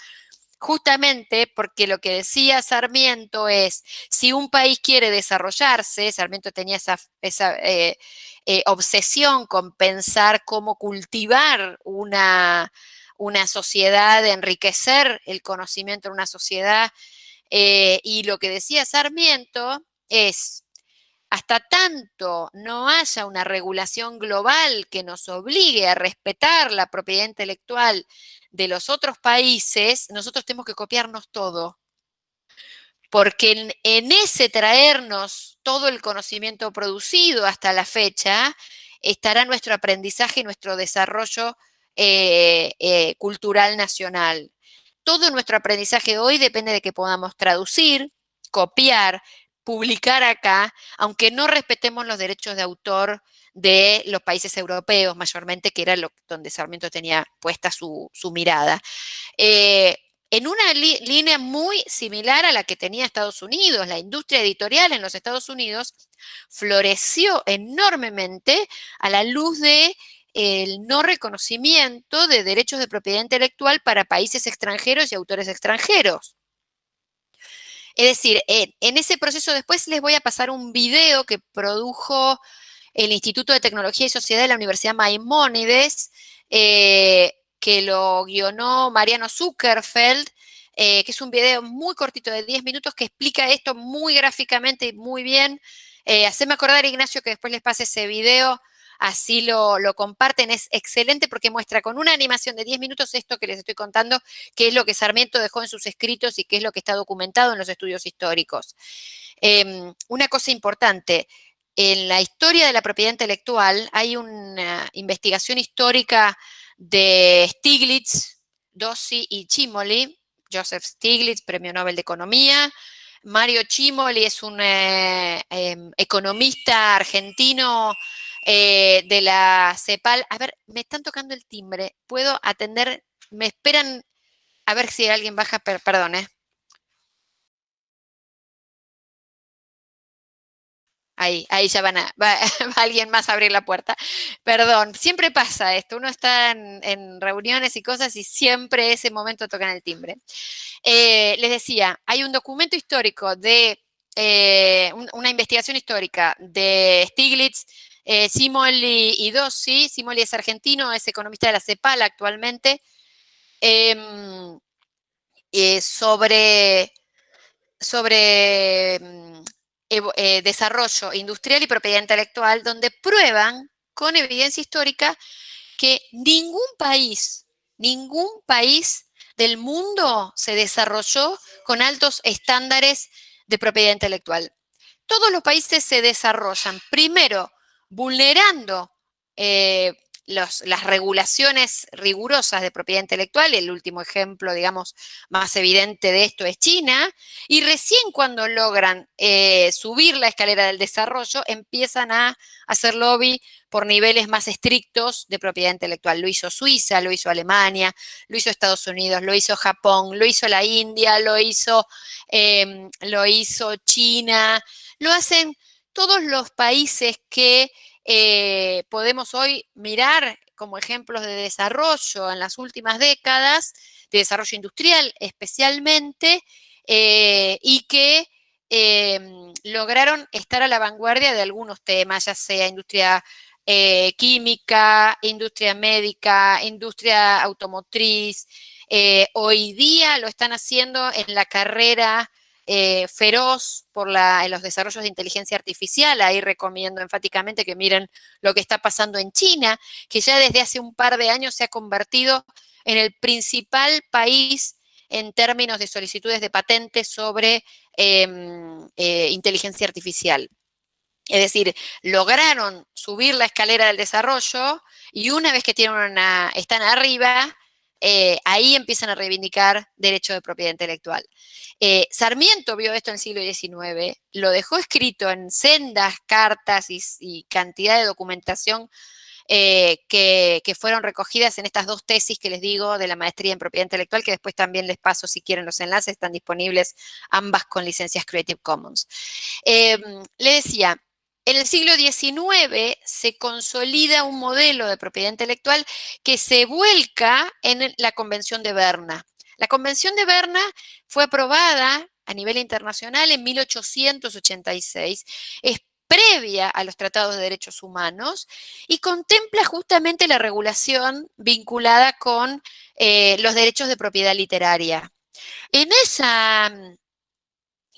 Justamente porque lo que decía Sarmiento es, si un país quiere desarrollarse, Sarmiento tenía esa obsesión con pensar cómo cultivar una sociedad, enriquecer el conocimiento en una sociedad, y lo que decía Sarmiento es, hasta tanto no haya una regulación global que nos obligue a respetar la propiedad intelectual de los otros países, nosotros tenemos que copiarnos todo. Porque en ese traernos todo el conocimiento producido hasta la fecha, estará nuestro aprendizaje y nuestro desarrollo cultural nacional. Todo nuestro aprendizaje hoy depende de que podamos traducir, copiar, publicar acá, aunque no respetemos los derechos de autor de los países europeos, mayormente, que era donde Sarmiento tenía puesta su mirada. En una línea muy similar a la que tenía Estados Unidos. La industria editorial en los Estados Unidos floreció enormemente a la luz de el no reconocimiento de derechos de propiedad intelectual para países extranjeros y autores extranjeros. Es decir, en ese proceso después les voy a pasar un video que produjo el Instituto de Tecnología y Sociedad de la Universidad Maimónides, que lo guionó Mariano Zuckerfeld, que es un video muy cortito de 10 minutos que explica esto muy gráficamente y muy bien. Haceme acordar, Ignacio, que después les pase ese video, así lo comparten. Es excelente porque muestra con una animación de 10 minutos esto que les estoy contando, que es lo que Sarmiento dejó en sus escritos y que es lo que está documentado en los estudios históricos. Una cosa importante, en la historia de la propiedad intelectual hay una investigación histórica de Stiglitz, Dossi y Cimoli. Joseph Stiglitz, Premio Nobel de Economía. Mario Cimoli es un economista argentino de la CEPAL. A ver, me están tocando el timbre. ¿Puedo atender? Me esperan a ver si alguien baja. Perdón, Ahí ya va alguien más a abrir la puerta. Perdón, siempre pasa esto. Uno está en reuniones y cosas y siempre ese momento tocan el timbre. Les decía, hay un documento histórico de una investigación histórica de Stiglitz, Cimoli y Dossi. Cimoli es argentino, es economista de la CEPAL actualmente, sobre desarrollo industrial y propiedad intelectual, donde prueban con evidencia histórica que ningún país del mundo se desarrolló con altos estándares de propiedad intelectual. Todos los países se desarrollan, primero, vulnerando las regulaciones rigurosas de propiedad intelectual. El último ejemplo, digamos, más evidente de esto es China, y recién cuando logran subir la escalera del desarrollo, empiezan a hacer lobby por niveles más estrictos de propiedad intelectual. Lo hizo Suiza, lo hizo Alemania, lo hizo Estados Unidos, lo hizo Japón, lo hizo la India, lo hizo China, lo hacen todos los países que podemos hoy mirar como ejemplos de desarrollo en las últimas décadas, de desarrollo industrial especialmente, y que lograron estar a la vanguardia de algunos temas, ya sea industria química, industria médica, industria automotriz. Hoy día lo están haciendo en la carrera feroz en los desarrollos de inteligencia artificial. Ahí recomiendo enfáticamente que miren lo que está pasando en China, que ya desde hace un par de años se ha convertido en el principal país en términos de solicitudes de patentes sobre inteligencia artificial. Es decir, lograron subir la escalera del desarrollo y una vez que están arriba, ahí empiezan a reivindicar derecho de propiedad intelectual. Sarmiento vio esto en el siglo XIX, lo dejó escrito en sendas cartas y cantidad de documentación que fueron recogidas en estas dos tesis que les digo de la maestría en propiedad intelectual, que después también les paso si quieren los enlaces, están disponibles ambas con licencias Creative Commons. Le decía, en el siglo XIX se consolida un modelo de propiedad intelectual que se vuelca en la Convención de Berna. La Convención de Berna fue aprobada a nivel internacional en 1886, es previa a los tratados de derechos humanos y contempla justamente la regulación vinculada con los derechos de propiedad literaria. En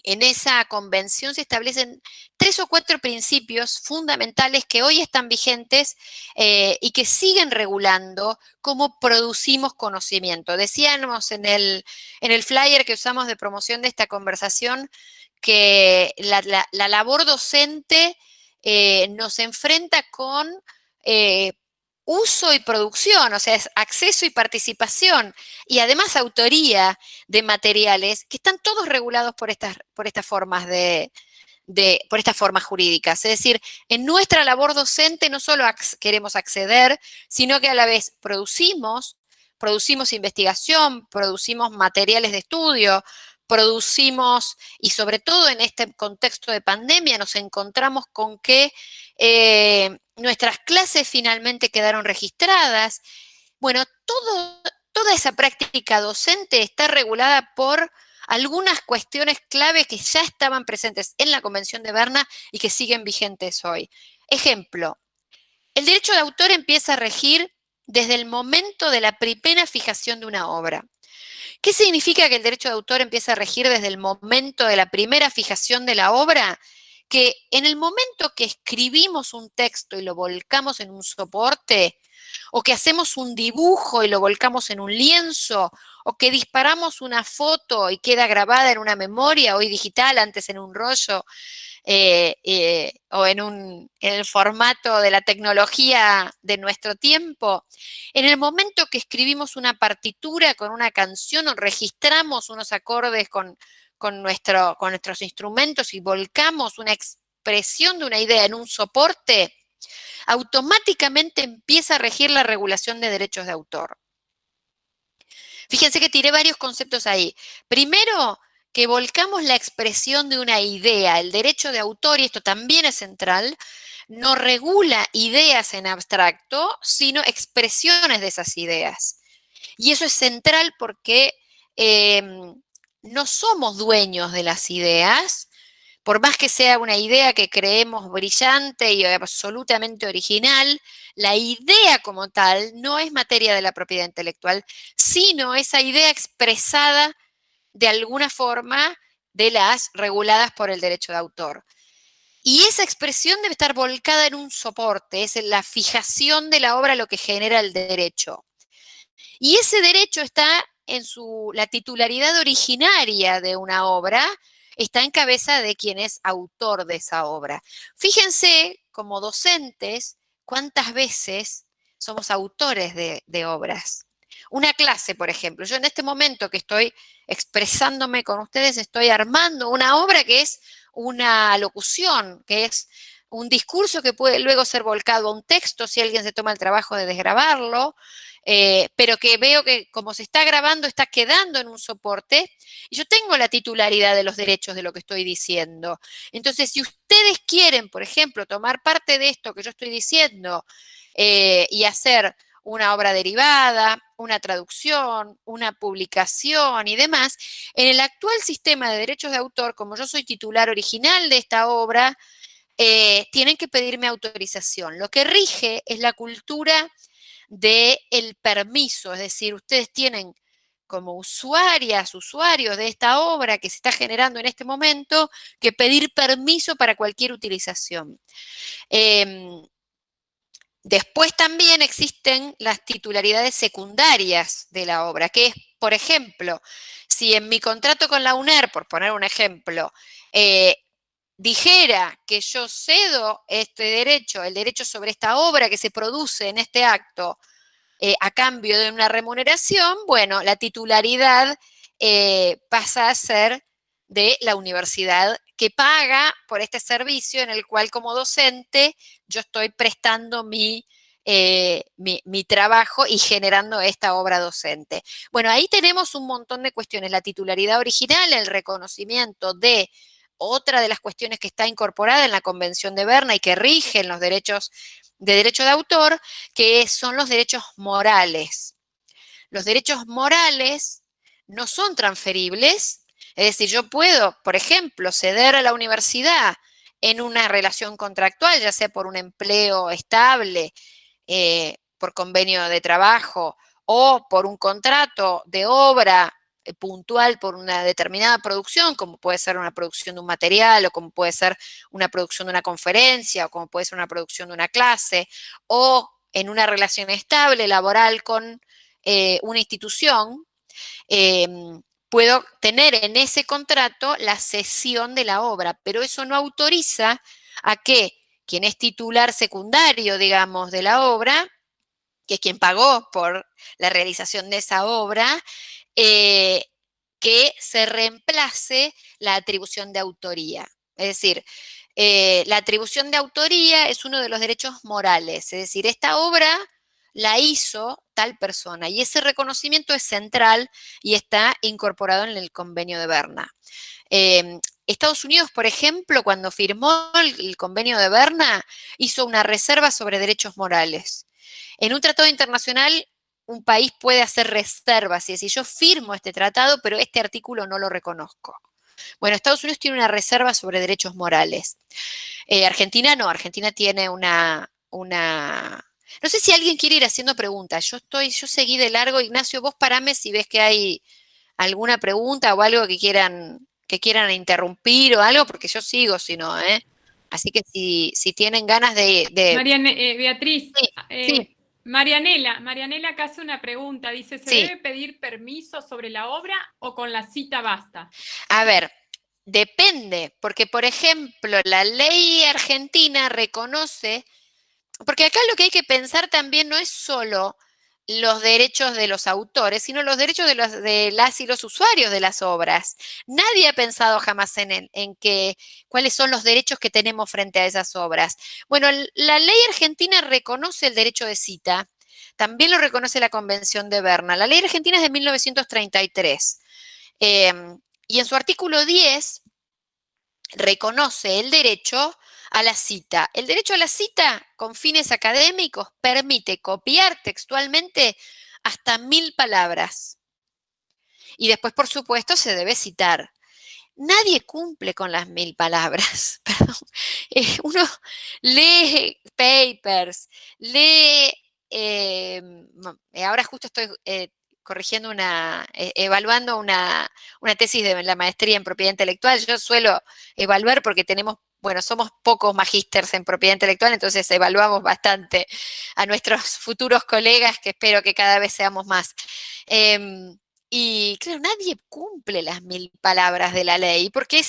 En esa convención se establecen 3 o 4 principios fundamentales que hoy están vigentes y que siguen regulando cómo producimos conocimiento. Decíamos en el flyer que usamos de promoción de esta conversación que la labor docente nos enfrenta con uso y producción, o sea, es acceso y participación, y además autoría de materiales que están todos regulados por estas formas por estas formas jurídicas. Es decir, en nuestra labor docente no solo queremos acceder, sino que a la vez producimos investigación, producimos materiales de estudio, producimos, y sobre todo en este contexto de pandemia, nos encontramos con que nuestras clases finalmente quedaron registradas. Bueno, toda esa práctica docente está regulada por algunas cuestiones clave que ya estaban presentes en la Convención de Berna y que siguen vigentes hoy. Ejemplo, el derecho de autor empieza a regir desde el momento de la primera fijación de una obra. ¿Qué significa que el derecho de autor empieza a regir desde el momento de la primera fijación de la obra? Que en el momento que escribimos un texto y lo volcamos en un soporte, o que hacemos un dibujo y lo volcamos en un lienzo, o que disparamos una foto y queda grabada en una memoria, hoy digital, antes en un rollo, o en el formato de la tecnología de nuestro tiempo. En el momento que escribimos una partitura con una canción o registramos unos acordes con nuestros instrumentos y volcamos una expresión de una idea en un soporte, automáticamente empieza a regir la regulación de derechos de autor. Fíjense que tiré varios conceptos ahí. Primero, que volcamos la expresión de una idea. El derecho de autor, y esto también es central, no regula ideas en abstracto, sino expresiones de esas ideas. Y eso es central porque no somos dueños de las ideas, por más que sea una idea que creemos brillante y absolutamente original, la idea como tal no es materia de la propiedad intelectual, sino esa idea expresada de alguna forma de las reguladas por el derecho de autor. Y esa expresión debe estar volcada en un soporte, es la fijación de la obra lo que genera el derecho. Y ese derecho está en la titularidad originaria de una obra, está en cabeza de quien es autor de esa obra. Fíjense, como docentes, cuántas veces somos autores de obras. Una clase, por ejemplo. Yo en este momento que estoy expresándome con ustedes, estoy armando una obra que es una locución, que es un discurso que puede luego ser volcado a un texto si alguien se toma el trabajo de desgrabarlo, pero que veo que como se está grabando está quedando en un soporte y yo tengo la titularidad de los derechos de lo que estoy diciendo. Entonces, si ustedes quieren, por ejemplo, tomar parte de esto que yo estoy diciendo y hacer una obra derivada, una traducción, una publicación y demás, en el actual sistema de derechos de autor, como yo soy titular original de esta obra, tienen que pedirme autorización. Lo que rige es la cultura del permiso, es decir, ustedes tienen como usuarios de esta obra que se está generando en este momento, que pedir permiso para cualquier utilización. Después también existen las titularidades secundarias de la obra, que es, por ejemplo, si en mi contrato con la UNER, por poner un ejemplo, dijera que yo cedo este derecho, el derecho sobre esta obra que se produce en este acto, a cambio de una remuneración, bueno, la titularidad pasa a ser de la universidad que paga por este servicio en el cual como docente yo estoy prestando mi trabajo y generando esta obra docente. Bueno, ahí tenemos un montón de cuestiones. La titularidad original, el reconocimiento de otra de las cuestiones que está incorporada en la Convención de Berna y que rigen los derechos de derecho de autor, que son los derechos morales. Los derechos morales no son transferibles, es decir, yo puedo, por ejemplo, ceder a la universidad en una relación contractual, ya sea por un empleo estable, por convenio de trabajo o por un contrato de obra puntual por una determinada producción, como puede ser una producción de un material, o como puede ser una producción de una conferencia, o como puede ser una producción de una clase, o en una relación estable, laboral con una institución, puedo tener en ese contrato la cesión de la obra, pero eso no autoriza a que quien es titular secundario, digamos, de la obra, que es quien pagó por la realización de esa obra, que se reemplace la atribución de autoría. Es decir, la atribución de autoría es uno de los derechos morales, es decir, esta obra la hizo tal persona y ese reconocimiento es central y está incorporado en el convenio de Berna. Estados Unidos, por ejemplo, cuando firmó el convenio de Berna, hizo una reserva sobre derechos morales. En un tratado internacional, un país puede hacer reservas y decir, yo firmo este tratado, pero este artículo no lo reconozco. Bueno, Estados Unidos tiene una reserva sobre derechos morales. Argentina no, Argentina tiene una... No sé si alguien quiere ir haciendo preguntas. Yo seguí de largo. Ignacio, vos parame si ves que hay alguna pregunta o algo que quieran interrumpir o algo, porque yo sigo, si no, ¿eh? Así que si tienen ganas de... Beatriz, Sí, Marianela acá hace una pregunta, dice, ¿se sí. debe pedir permiso sobre la obra o con la cita basta? A ver, depende, porque por ejemplo, la ley argentina reconoce, porque acá lo que hay que pensar también no es solo los derechos de los autores, sino los derechos de las y los usuarios de las obras. Nadie ha pensado jamás en cuáles son los derechos que tenemos frente a esas obras. Bueno, la ley argentina reconoce el derecho de cita, también lo reconoce la Convención de Berna. La ley argentina es de 1933. Y en su artículo 10 reconoce el derecho a la cita. El derecho a la cita con fines académicos permite copiar textualmente hasta 1000 palabras. Y después, por supuesto, se debe citar. Nadie cumple con las 1000 palabras. Perdón. Uno lee papers, lee... ahora justo estoy corrigiendo evaluando una tesis de la maestría en propiedad intelectual. Yo suelo evaluar porque somos pocos magísters en propiedad intelectual, entonces evaluamos bastante a nuestros futuros colegas, que espero que cada vez seamos más. Y claro, nadie cumple las 1000 palabras de la ley, porque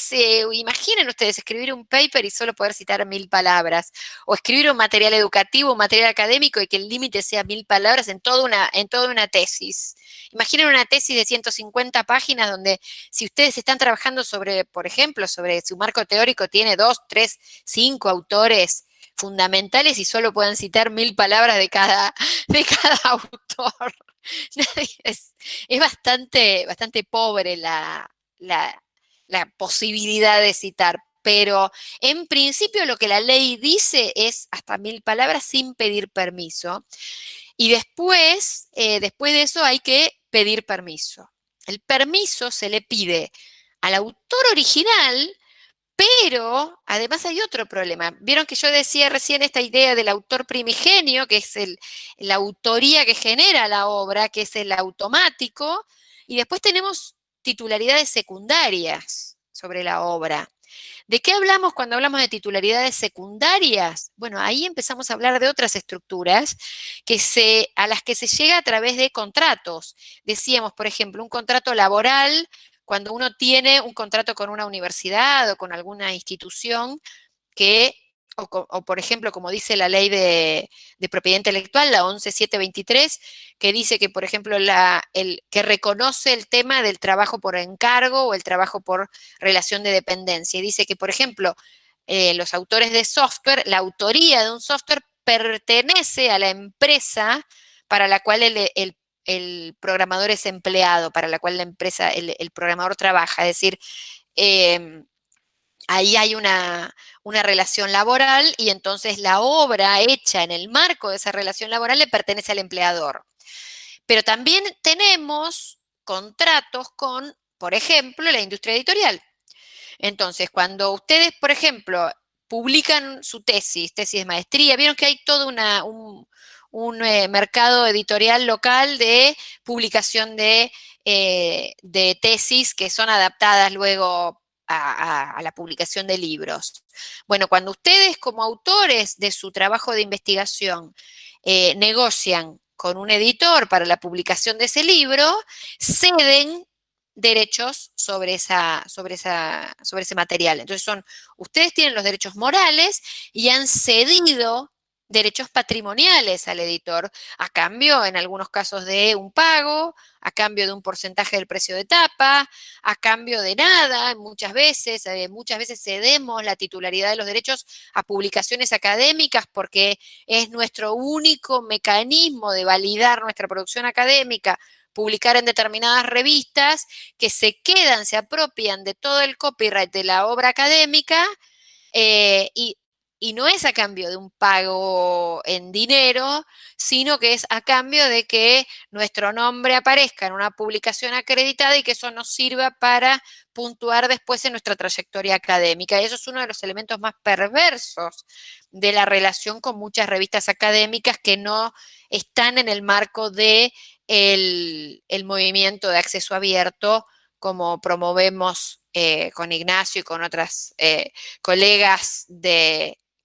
imaginen ustedes escribir un paper y solo poder citar 1000 palabras, o escribir un material educativo, un material académico y que el límite sea 1000 palabras en toda una tesis. Imaginen una tesis de 150 páginas donde si ustedes están trabajando sobre, por ejemplo, sobre su marco teórico, tiene 2, 3, 5 autores fundamentales y solo pueden citar 1000 palabras de cada autor. Es bastante pobre la posibilidad de citar, pero en principio lo que la ley dice es hasta 1000 palabras sin pedir permiso. Y después de eso hay que pedir permiso. El permiso se le pide al autor original, pero además hay otro problema. Vieron que yo decía recién esta idea del autor primigenio, que es la autoría que genera la obra, que es el automático, y después tenemos titularidades secundarias sobre la obra. ¿De qué hablamos cuando hablamos de titularidades secundarias? Bueno, ahí empezamos a hablar de otras estructuras a las que se llega a través de contratos. Decíamos, por ejemplo, un contrato laboral, cuando uno tiene un contrato con una universidad o con alguna institución o por ejemplo, como dice la ley de propiedad intelectual, la 11723, que dice que, por ejemplo, que reconoce el tema del trabajo por encargo o el trabajo por relación de dependencia. Y dice que, por ejemplo, los autores de software, la autoría de un software pertenece a la empresa para la cual el programador es empleado, para la cual la empresa, el programador trabaja. Es decir, ahí hay una relación laboral y entonces la obra hecha en el marco de esa relación laboral le pertenece al empleador. Pero también tenemos contratos con, por ejemplo, la industria editorial. Entonces, cuando ustedes, por ejemplo, publican su tesis de maestría, vieron que hay todo mercado editorial local de publicación de tesis que son adaptadas luego a la publicación de libros. Bueno, cuando ustedes como autores de su trabajo de investigación negocian con un editor para la publicación de ese libro, ceden derechos sobre ese material. Entonces ustedes tienen los derechos morales y han cedido derechos patrimoniales al editor, a cambio, en algunos casos, de un pago, a cambio de un porcentaje del precio de tapa, a cambio de nada, muchas veces cedemos la titularidad de los derechos a publicaciones académicas porque es nuestro único mecanismo de validar nuestra producción académica, publicar en determinadas revistas que se apropian de todo el copyright de la obra académica y no es a cambio de un pago en dinero, sino que es a cambio de que nuestro nombre aparezca en una publicación acreditada y que eso nos sirva para puntuar después en nuestra trayectoria académica. Y eso es uno de los elementos más perversos de la relación con muchas revistas académicas que no están en el marco de el movimiento de acceso abierto, como promovemos con Ignacio y con otras colegas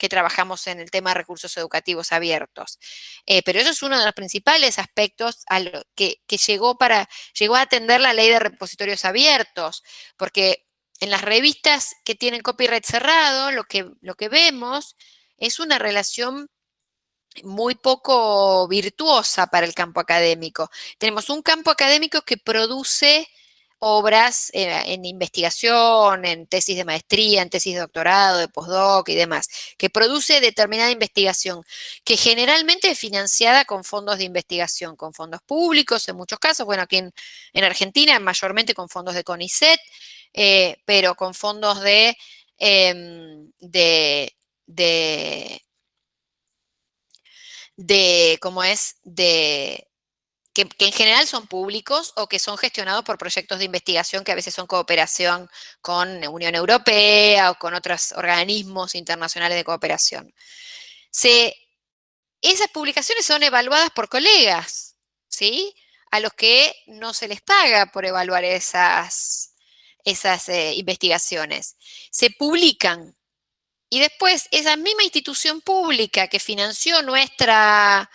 que trabajamos en el tema de recursos educativos abiertos. Pero eso es uno de los principales aspectos que llegó a atender la ley de repositorios abiertos, porque en las revistas que tienen copyright cerrado, lo que vemos es una relación muy poco virtuosa para el campo académico. Tenemos un campo académico que produce obras en investigación, en tesis de maestría, en tesis de doctorado, de postdoc y demás, que produce determinada investigación, que generalmente es financiada con fondos de investigación, con fondos públicos en muchos casos, bueno, aquí en Argentina mayormente con fondos de CONICET, pero con fondos que en general son públicos o que son gestionados por proyectos de investigación que a veces son cooperación con Unión Europea o con otros organismos internacionales de cooperación. Esas publicaciones son evaluadas por colegas, ¿sí? A los que no se les paga por evaluar esas investigaciones. Se publican. Y después, esa misma institución pública que financió nuestra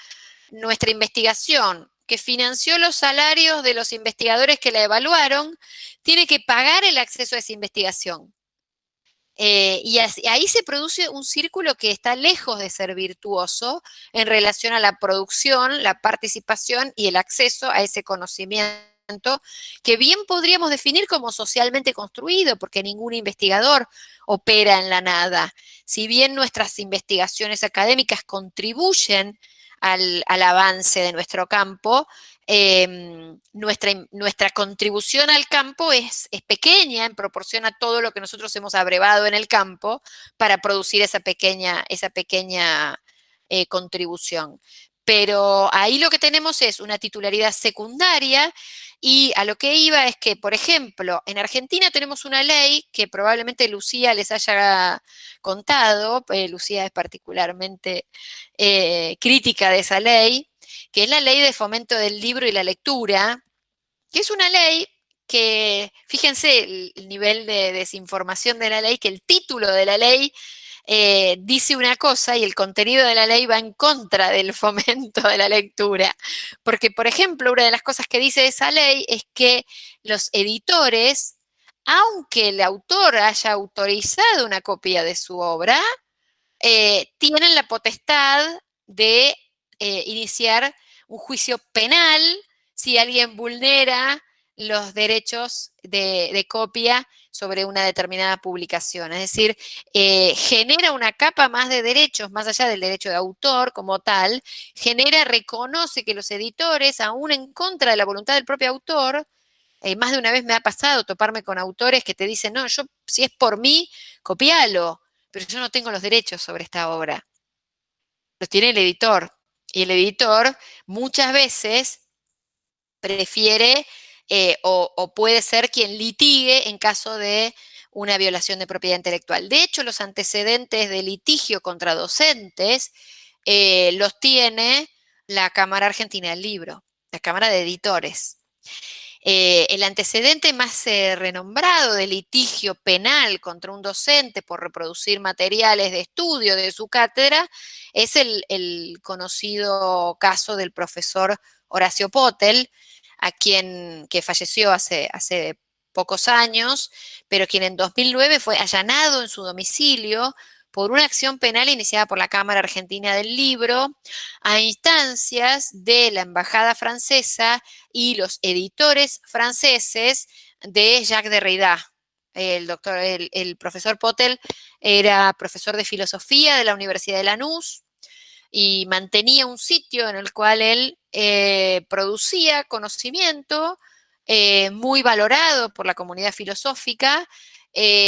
investigación, que financió los salarios de los investigadores que la evaluaron, tiene que pagar el acceso a esa investigación. Y ahí se produce un círculo que está lejos de ser virtuoso en relación a la producción, la participación y el acceso a ese conocimiento que bien podríamos definir como socialmente construido, porque ningún investigador opera en la nada. Si bien nuestras investigaciones académicas contribuyen al avance de nuestro campo, nuestra contribución al campo es pequeña en proporción a todo lo que nosotros hemos abrevado en el campo para producir esa pequeña contribución. Pero ahí lo que tenemos es una titularidad secundaria y a lo que iba es que, por ejemplo, en Argentina tenemos una ley que probablemente Lucía les haya contado, Lucía es particularmente crítica de esa ley, que es la ley de fomento del libro y la lectura, que es una ley que, fíjense el nivel de desinformación de la ley, que el título de la ley dice una cosa y el contenido de la ley va en contra del fomento de la lectura. Porque, por ejemplo, una de las cosas que dice esa ley es que los editores, aunque el autor haya autorizado una copia de su obra, tienen la potestad de iniciar un juicio penal si alguien vulnera los derechos de copia sobre una determinada publicación. Es decir, genera una capa más de derechos, más allá del derecho de autor como tal, reconoce que los editores, aún en contra de la voluntad del propio autor, más de una vez me ha pasado toparme con autores que te dicen, no, yo si es por mí, copialo, pero yo no tengo los derechos sobre esta obra. Los tiene el editor. Y el editor muchas veces prefiere o puede ser quien litigue en caso de una violación de propiedad intelectual. De hecho, los antecedentes de litigio contra docentes los tiene la Cámara Argentina del Libro, la Cámara de Editores. El antecedente más renombrado de litigio penal contra un docente por reproducir materiales de estudio de su cátedra es el conocido caso del profesor Horacio Potel, que falleció hace pocos años, pero quien en 2009 fue allanado en su domicilio por una acción penal iniciada por la Cámara Argentina del Libro a instancias de la Embajada francesa y los editores franceses de Jacques Derrida. El profesor Potel era profesor de filosofía de la Universidad de Lanús y mantenía un sitio en el cual él producía conocimiento muy valorado por la comunidad filosófica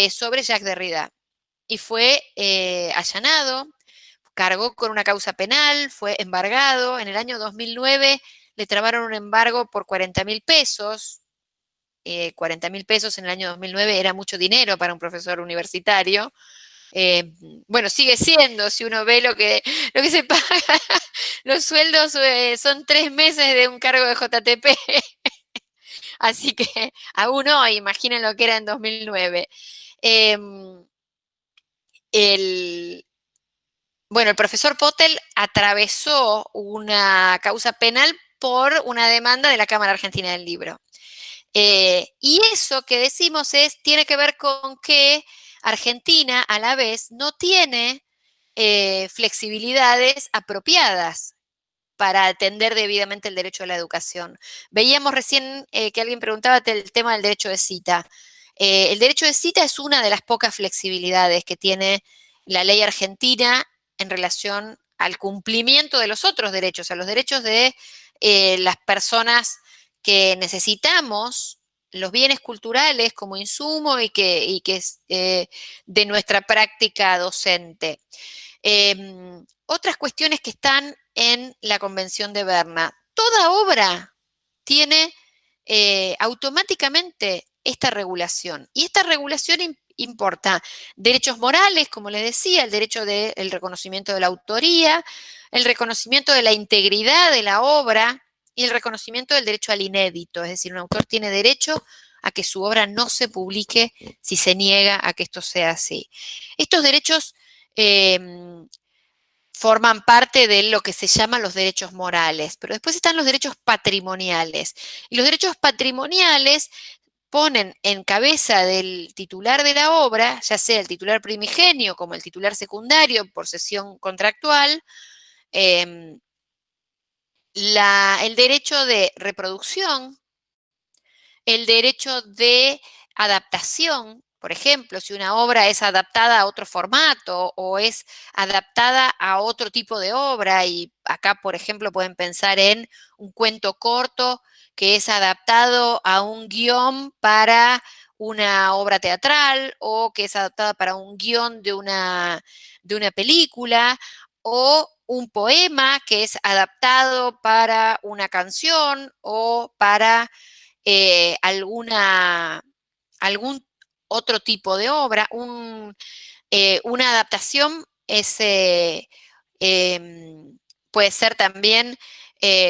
sobre Jacques Derrida. Y fue allanado, cargó con una causa penal, fue embargado. En el año 2009 le trabaron un embargo por 40.000 pesos. 40.000 pesos en el año 2009 era mucho dinero para un profesor universitario. Bueno, sigue siendo, si uno ve lo que se paga, los sueldos son 3 meses de un cargo de JTP. Así que aún hoy, imaginen lo que era en 2009. Bueno, el profesor Potel atravesó una causa penal por una demanda de la Cámara Argentina del Libro. Y eso que decimos tiene que ver con que Argentina a la vez no tiene flexibilidades apropiadas para atender debidamente el derecho a la educación. Veíamos recién que alguien preguntaba el tema del derecho de cita. El derecho de cita es una de las pocas flexibilidades que tiene la ley argentina en relación al cumplimiento de los otros derechos, a los derechos de las personas que necesitamos los bienes culturales como insumo y que es de nuestra práctica docente. Otras cuestiones que están en la Convención de Berna. Toda obra tiene automáticamente esta regulación. Y esta regulación importa derechos morales, como les decía, el derecho del reconocimiento de la autoría, el reconocimiento de la integridad de la obra y el reconocimiento del derecho al inédito. Es decir, un autor tiene derecho a que su obra no se publique si se niega a que esto sea así. Estos derechos forman parte de lo que se llaman los derechos morales, pero después están los derechos patrimoniales. Y los derechos patrimoniales ponen en cabeza del titular de la obra, ya sea el titular primigenio como el titular secundario por cesión contractual, el derecho de reproducción, el derecho de adaptación. Por ejemplo, si una obra es adaptada a otro formato o es adaptada a otro tipo de obra, y acá, por ejemplo, pueden pensar en un cuento corto que es adaptado a un guión para una obra teatral o que es adaptada para un guión de una película, o un poema que es adaptado para una canción o para algún otro tipo de obra. Una adaptación puede ser también,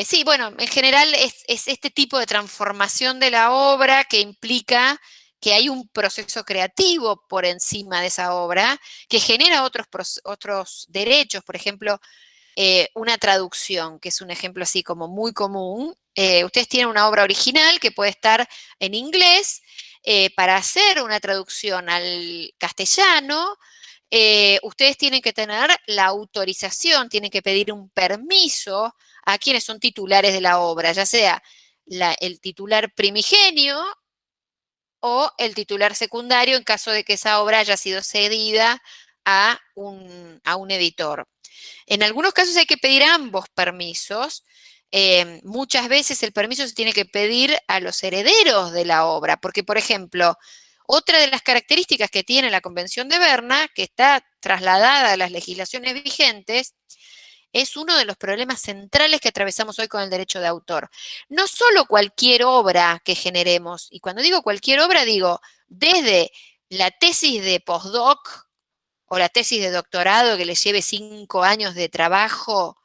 sí, bueno, en general es este tipo de transformación de la obra que implica que hay un proceso creativo por encima de esa obra que genera otros derechos. Por ejemplo, una traducción, que es un ejemplo así como muy común. Ustedes tienen una obra original que puede estar en inglés. Para hacer una traducción al castellano, ustedes tienen que tener la autorización, tienen que pedir un permiso a quienes son titulares de la obra, ya sea el titular primigenio o el titular secundario en caso de que esa obra haya sido cedida a un editor. En algunos casos hay que pedir ambos permisos. Muchas veces el permiso se tiene que pedir a los herederos de la obra, porque, por ejemplo, otra de las características que tiene la Convención de Berna, que está trasladada a las legislaciones vigentes, es uno de los problemas centrales que atravesamos hoy con el derecho de autor. No solo cualquier obra que generemos, y cuando digo cualquier obra, digo desde la tesis de postdoc o la tesis de doctorado que le lleve 5 años de trabajo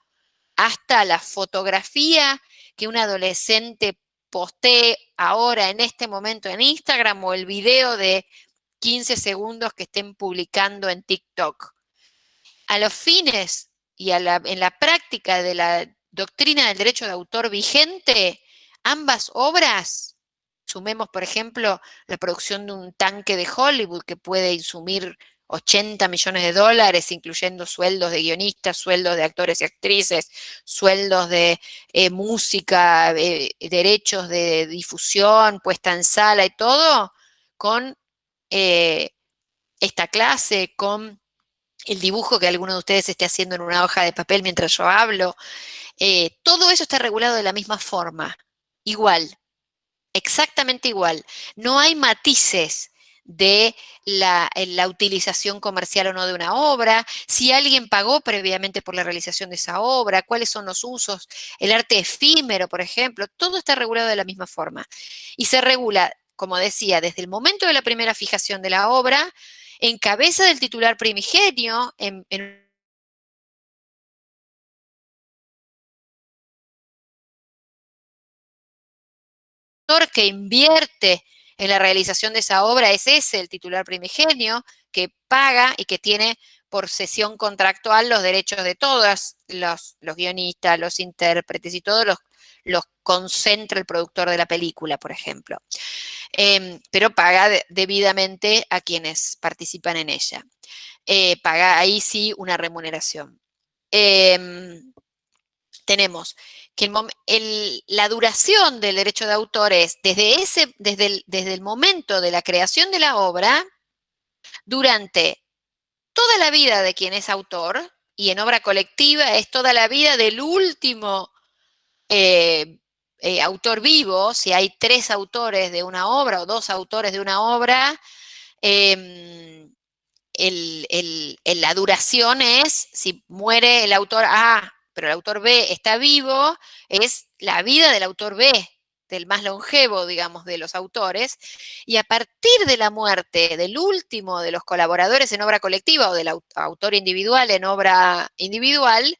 hasta la fotografía que un adolescente postee ahora en este momento en Instagram o el video de 15 segundos que estén publicando en TikTok. A los fines y en la práctica de la doctrina del derecho de autor vigente, ambas obras, sumemos por ejemplo la producción de un tanque de Hollywood que puede insumir 80 millones de dólares, incluyendo sueldos de guionistas, sueldos de actores y actrices, sueldos de música, derechos de difusión, puesta en sala y todo, con esta clase, con el dibujo que alguno de ustedes esté haciendo en una hoja de papel mientras yo hablo, todo eso está regulado de la misma forma, igual, exactamente igual. No hay matices de la utilización comercial o no de una obra, si alguien pagó previamente por la realización de esa obra, cuáles son los usos, el arte efímero, por ejemplo, todo está regulado de la misma forma. Y se regula, como decía, desde el momento de la primera fijación de la obra, en cabeza del titular primigenio, en que invierte en la realización de esa obra es ese, el titular primigenio, que paga y que tiene por cesión contractual los derechos de todos los guionistas, los intérpretes y todos los concentra el productor de la película, por ejemplo. Pero paga debidamente a quienes participan en ella. Paga ahí sí una remuneración. Tenemos que la duración del derecho de autor es desde el momento de la creación de la obra, durante toda la vida de quien es autor, y en obra colectiva es toda la vida del último autor vivo. Si hay 3 autores de una obra o 2 autores de una obra, la duración es, si muere el autor A, pero el autor B está vivo, es la vida del autor B, del más longevo, digamos, de los autores, y a partir de la muerte del último de los colaboradores en obra colectiva o del autor individual en obra individual,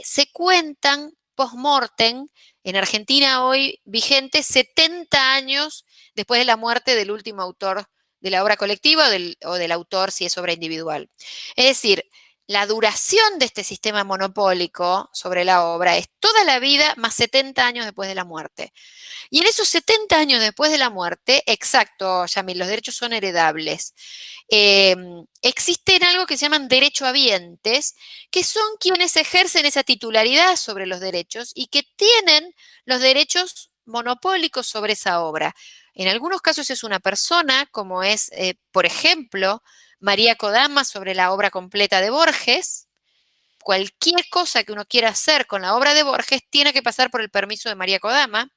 se cuentan post-mortem, en Argentina hoy vigente, 70 años después de la muerte del último autor de la obra colectiva o del autor si es obra individual. Es decir, la duración de este sistema monopólico sobre la obra es toda la vida más 70 años después de la muerte. Y en esos 70 años después de la muerte, exacto, Yamil, los derechos son heredables. Existen algo que se llaman derechohabientes, que son quienes ejercen esa titularidad sobre los derechos y que tienen los derechos monopólicos sobre esa obra. En algunos casos es una persona, como es, por ejemplo, María Kodama sobre la obra completa de Borges. Cualquier cosa que uno quiera hacer con la obra de Borges tiene que pasar por el permiso de María Kodama.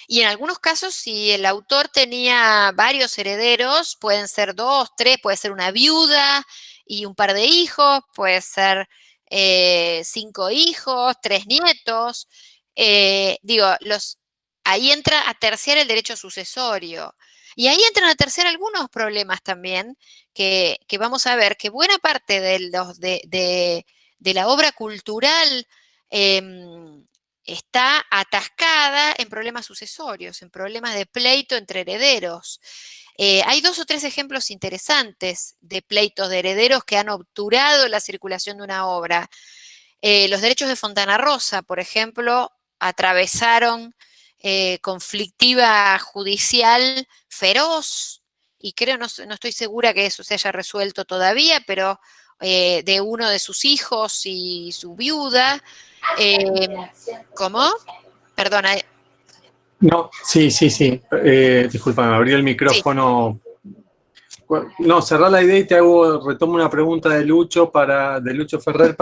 Y en algunos casos, si el autor tenía varios herederos, pueden ser 2, 3, puede ser una viuda y un par de hijos, puede ser 5 hijos, 3 nietos. Ahí entra a terciar el derecho sucesorio. Y ahí entran a terciar algunos problemas también, que vamos a ver que buena parte de la obra cultural está atascada en problemas sucesorios, en problemas de pleito entre herederos. Hay 2 o 3 ejemplos interesantes de pleitos de herederos que han obturado la circulación de una obra. Los derechos de Fontana Rosa, por ejemplo, atravesaron conflictiva judicial feroz, y creo, no estoy segura que eso se haya resuelto todavía, pero de uno de sus hijos y su viuda. ¿Cómo? Perdona. No, sí. Disculpame, abrí el micrófono. Sí. No, cerrá la idea y retomo una pregunta de Lucho Ferrer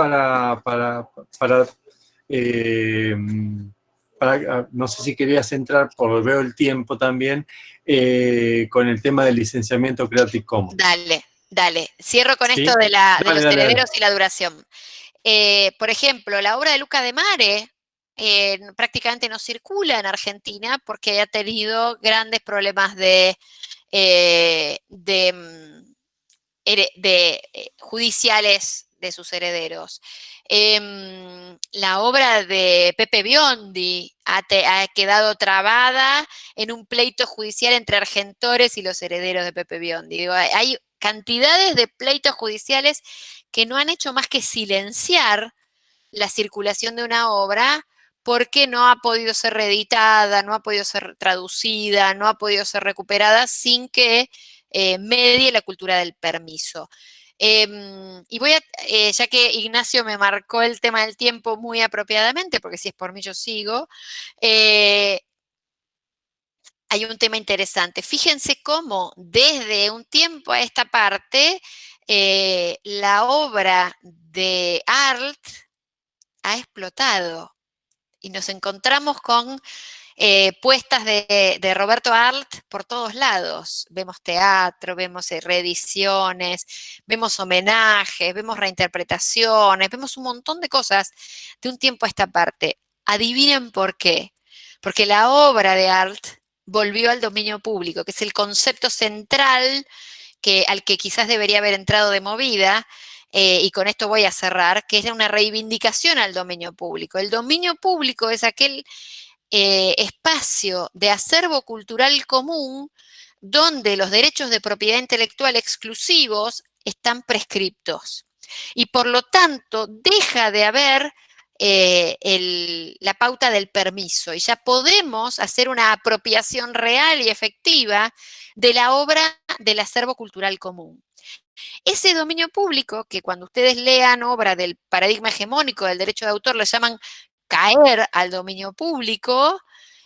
no sé si querías entrar, porque veo el tiempo también, con el tema del licenciamiento Creative Commons. Dale. Cierro con esto de los herederos y la duración. Por ejemplo, la obra de Luca de Mare prácticamente no circula en Argentina porque ha tenido grandes problemas judiciales de sus herederos. La obra de Pepe Biondi ha quedado trabada en un pleito judicial entre Argentores y los herederos de Pepe Biondi. Digo, hay cantidades de pleitos judiciales que no han hecho más que silenciar la circulación de una obra porque no ha podido ser reeditada, no ha podido ser traducida, no ha podido ser recuperada sin que medie la cultura del permiso. Y voy a, ya que Ignacio me marcó el tema del tiempo muy apropiadamente, porque si es por mí yo sigo, hay un tema interesante. Fíjense cómo desde un tiempo a esta parte, la obra de Arlt ha explotado y nos encontramos con puestas de Roberto Arlt por todos lados. Vemos teatro, vemos reediciones, vemos homenajes, vemos reinterpretaciones, vemos un montón de cosas de un tiempo a esta parte. Adivinen por qué. Porque la obra de Arlt volvió al dominio público, que es el concepto central al que quizás debería haber entrado de movida, y con esto voy a cerrar, que es una reivindicación al dominio público. El dominio público es aquel espacio de acervo cultural común donde los derechos de propiedad intelectual exclusivos están prescriptos. Y por lo tanto, deja de haber la pauta del permiso y ya podemos hacer una apropiación real y efectiva de la obra del acervo cultural común. Ese dominio público, que cuando ustedes lean obra del paradigma hegemónico del derecho de autor, le llaman caer al dominio público,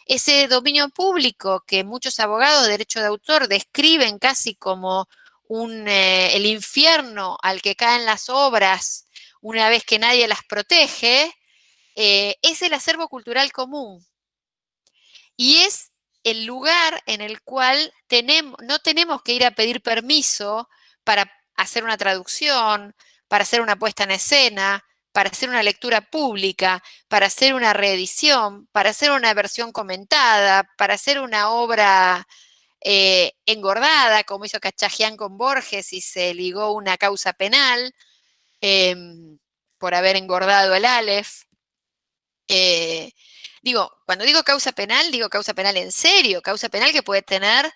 ese dominio público que muchos abogados de derecho de autor describen casi como el infierno al que caen las obras una vez que nadie las protege, es el acervo cultural común. Y es el lugar en el cual no tenemos que ir a pedir permiso para hacer una traducción, para hacer una puesta en escena, para hacer una lectura pública, para hacer una reedición, para hacer una versión comentada, para hacer una obra engordada, como hizo Cachajian con Borges y se ligó una causa penal por haber engordado el Aleph. Cuando digo causa penal en serio, causa penal que puede tener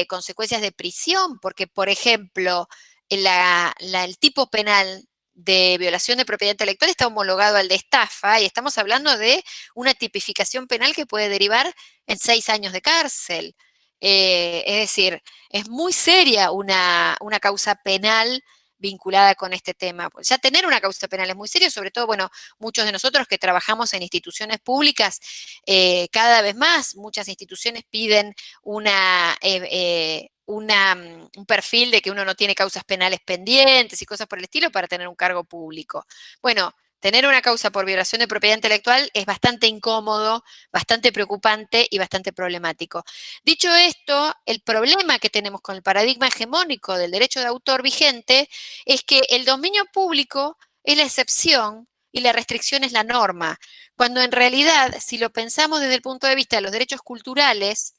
consecuencias de prisión, porque, por ejemplo, el tipo penal de violación de propiedad intelectual está homologado al de estafa y estamos hablando de una tipificación penal que puede derivar en 6 años de cárcel. Es decir, es muy seria una causa penal vinculada con este tema. Pues ya tener una causa penal es muy serio, sobre todo, bueno, muchos de nosotros que trabajamos en instituciones públicas, cada vez más, muchas instituciones piden un perfil de que uno no tiene causas penales pendientes y cosas por el estilo para tener un cargo público. Bueno, tener una causa por violación de propiedad intelectual es bastante incómodo, bastante preocupante y bastante problemático. Dicho esto, el problema que tenemos con el paradigma hegemónico del derecho de autor vigente es que el dominio público es la excepción y la restricción es la norma, cuando en realidad, si lo pensamos desde el punto de vista de los derechos culturales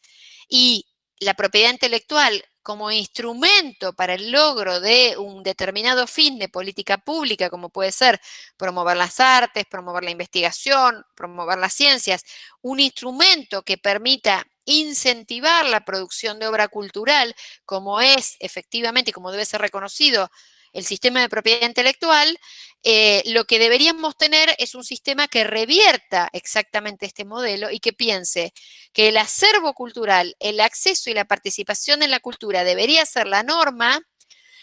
y la propiedad intelectual como instrumento para el logro de un determinado fin de política pública, como puede ser promover las artes, promover la investigación, promover las ciencias, un instrumento que permita incentivar la producción de obra cultural, como es efectivamente y como debe ser reconocido el sistema de propiedad intelectual, lo que deberíamos tener es un sistema que revierta exactamente este modelo y que piense que el acervo cultural, el acceso y la participación en la cultura debería ser la norma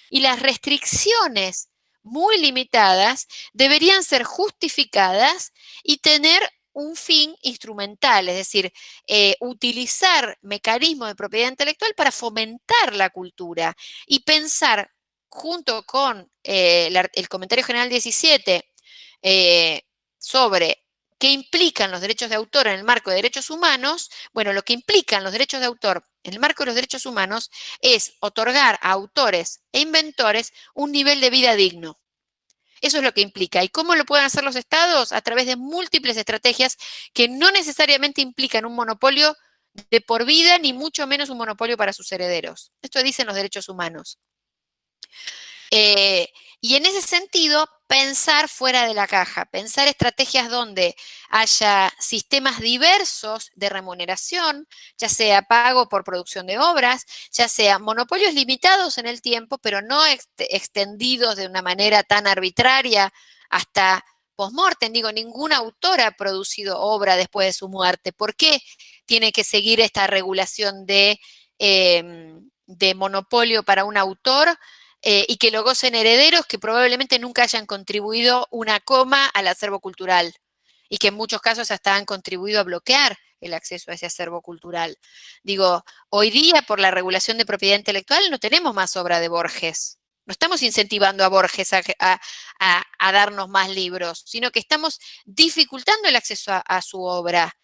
y las restricciones muy limitadas deberían ser justificadas y tener un fin instrumental, es decir, utilizar mecanismos de propiedad intelectual para fomentar la cultura y pensar junto con el comentario general 17 sobre qué implican los derechos de autor en el marco de derechos humanos. Bueno, lo que implican los derechos de autor en el marco de los derechos humanos es otorgar a autores e inventores un nivel de vida digno. Eso es lo que implica. ¿Y cómo lo pueden hacer los estados? A través de múltiples estrategias que no necesariamente implican un monopolio de por vida, ni mucho menos un monopolio para sus herederos. Esto dicen los derechos humanos. Y en ese sentido, pensar fuera de la caja, pensar estrategias donde haya sistemas diversos de remuneración, ya sea pago por producción de obras, ya sea monopolios limitados en el tiempo, pero no extendidos de una manera tan arbitraria hasta post-mortem. Digo, ningún autor ha producido obra después de su muerte. ¿Por qué tiene que seguir esta regulación de monopolio para un autor? Y que lo gocen herederos que probablemente nunca hayan contribuido una coma al acervo cultural y que en muchos casos hasta han contribuido a bloquear el acceso a ese acervo cultural. Digo, hoy día por la regulación de propiedad intelectual no tenemos más obra de Borges. No estamos incentivando a Borges a darnos más libros, sino que estamos dificultando el acceso a su obra.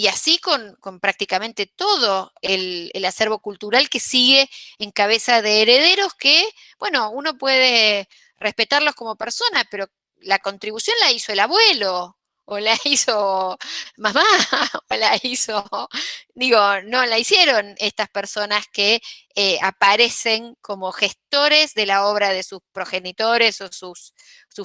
Y así con prácticamente todo el acervo cultural que sigue en cabeza de herederos que, bueno, uno puede respetarlos como personas, pero la contribución la hizo el abuelo, o la hizo mamá, o la hizo, digo, no la hicieron estas personas que aparecen como gestores de la obra de sus progenitores o sus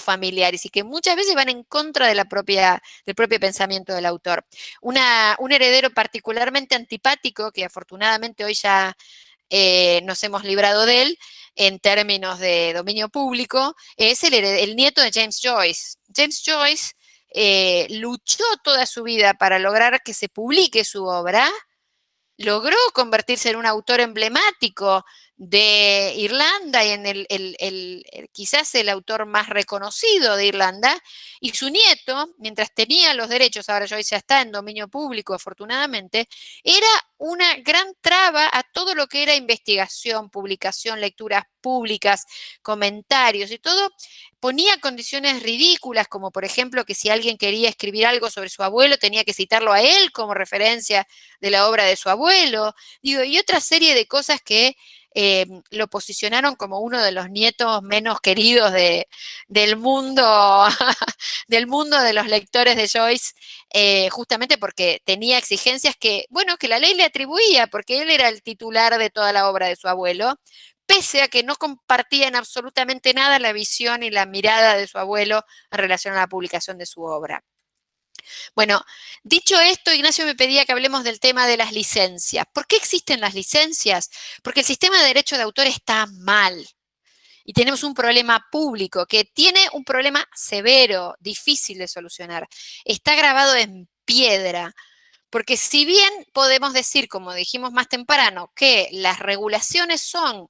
familiares, y que muchas veces van en contra de del propio pensamiento del autor. Un heredero particularmente antipático, que afortunadamente hoy ya nos hemos librado de él en términos de dominio público, es el nieto de James Joyce. James Joyce luchó toda su vida para lograr que se publique su obra, logró convertirse en un autor emblemático de Irlanda y en quizás el autor más reconocido de Irlanda, y su nieto, mientras tenía los derechos, ahora Joyce ya está en dominio público afortunadamente, era una gran traba a todo lo que era investigación, publicación, lecturas públicas, comentarios y todo. Ponía condiciones ridículas, como por ejemplo que si alguien quería escribir algo sobre su abuelo, tenía que citarlo a él como referencia de la obra de su abuelo, digo, y otra serie de cosas que lo posicionaron como uno de los nietos menos queridos del mundo, del mundo de los lectores de Joyce, justamente porque tenía exigencias que, bueno, que la ley le atribuía, porque él era el titular de toda la obra de su abuelo, pese a que no compartía en absolutamente nada la visión y la mirada de su abuelo en relación a la publicación de su obra. Bueno, dicho esto, Ignacio me pedía que hablemos del tema de las licencias. ¿Por qué existen las licencias? Porque el sistema de derecho de autor está mal. Y tenemos un problema público que tiene un problema severo, difícil de solucionar. Está grabado en piedra. Porque si bien podemos decir, como dijimos más temprano, que las regulaciones son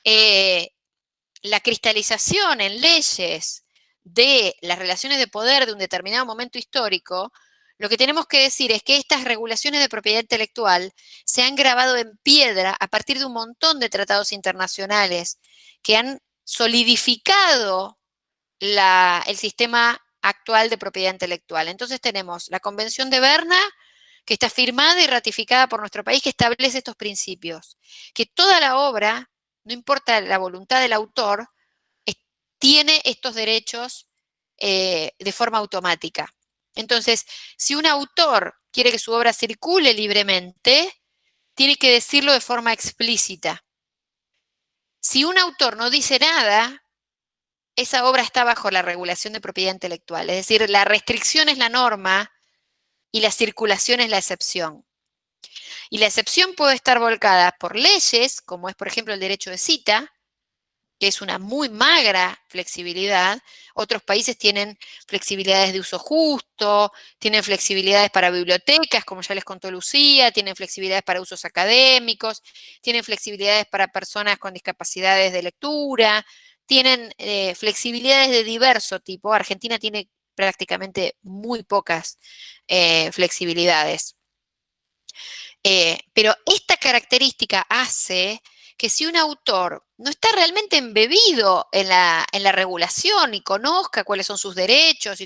la cristalización en leyes de las relaciones de poder de un determinado momento histórico, lo que tenemos que decir es que estas regulaciones de propiedad intelectual se han grabado en piedra a partir de un montón de tratados internacionales que han solidificado el sistema actual de propiedad intelectual. Entonces tenemos la Convención de Berna, que está firmada y ratificada por nuestro país, que establece estos principios, que toda la obra, no importa la voluntad del autor, tiene estos derechos de forma automática. Entonces, si un autor quiere que su obra circule libremente, tiene que decirlo de forma explícita. Si un autor no dice nada, esa obra está bajo la regulación de propiedad intelectual. Es decir, la restricción es la norma y la circulación es la excepción. Y la excepción puede estar volcada por leyes, como es, por ejemplo, el derecho de cita, que es una muy magra flexibilidad. Otros países tienen flexibilidades de uso justo, tienen flexibilidades para bibliotecas, como ya les contó Lucía, tienen flexibilidades para usos académicos, tienen flexibilidades para personas con discapacidades de lectura, tienen flexibilidades de diverso tipo. Argentina tiene prácticamente muy pocas flexibilidades. Pero esta característica hace que si un autor no está realmente embebido en la regulación y conozca cuáles son sus derechos,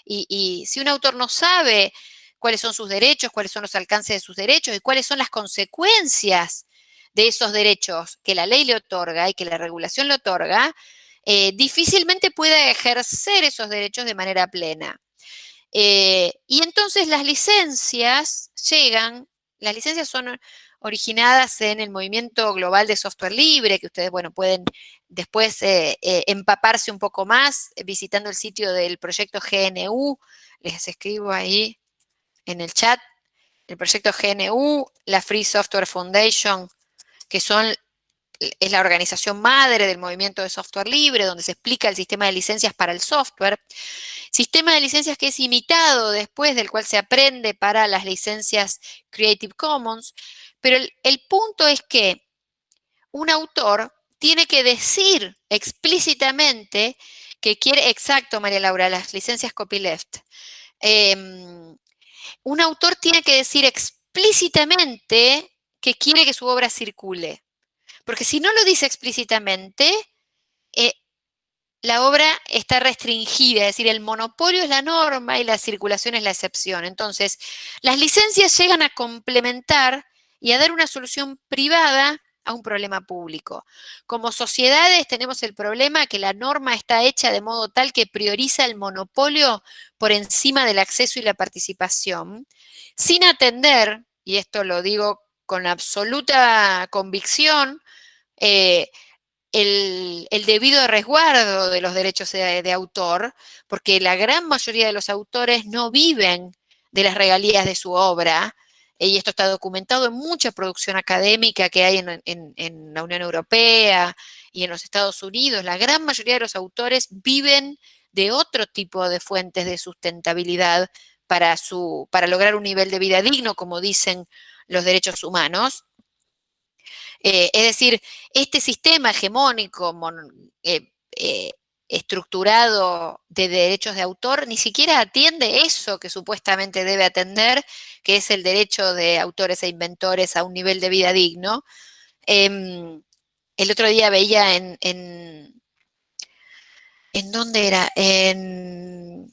y si un autor no sabe cuáles son sus derechos, cuáles son los alcances de sus derechos y cuáles son las consecuencias de esos derechos que la ley le otorga y que la regulación le otorga, difícilmente puede ejercer esos derechos de manera plena. Y entonces las licencias son originadas en el movimiento global de software libre, que ustedes, bueno, pueden después empaparse un poco más visitando el sitio del proyecto GNU. Les escribo ahí en el chat. El proyecto GNU, la Free Software Foundation, que es la organización madre del movimiento de software libre, donde se explica el sistema de licencias para el software. Sistema de licencias que es imitado después, del cual se aprende para las licencias Creative Commons. Pero el punto es que un autor tiene que decir explícitamente que quiere, exacto, María Laura, las licencias copyleft. Un autor tiene que decir explícitamente que quiere que su obra circule. Porque si no lo dice explícitamente, la obra está restringida, es decir, el monopolio es la norma y la circulación es la excepción. Entonces, las licencias llegan a complementar y a dar una solución privada a un problema público. Como sociedades tenemos el problema que la norma está hecha de modo tal que prioriza el monopolio por encima del acceso y la participación, sin atender, y esto lo digo con absoluta convicción, el debido resguardo de los derechos de autor, porque la gran mayoría de los autores no viven de las regalías de su obra, y esto está documentado en mucha producción académica que hay en la Unión Europea y en los Estados Unidos. La gran mayoría de los autores viven de otro tipo de fuentes de sustentabilidad para lograr un nivel de vida digno, como dicen los derechos humanos. Es decir, este sistema hegemónico estructurado de derechos de autor ni siquiera atiende eso que supuestamente debe atender, que es el derecho de autores e inventores a un nivel de vida digno. El otro día veía ¿en dónde era? En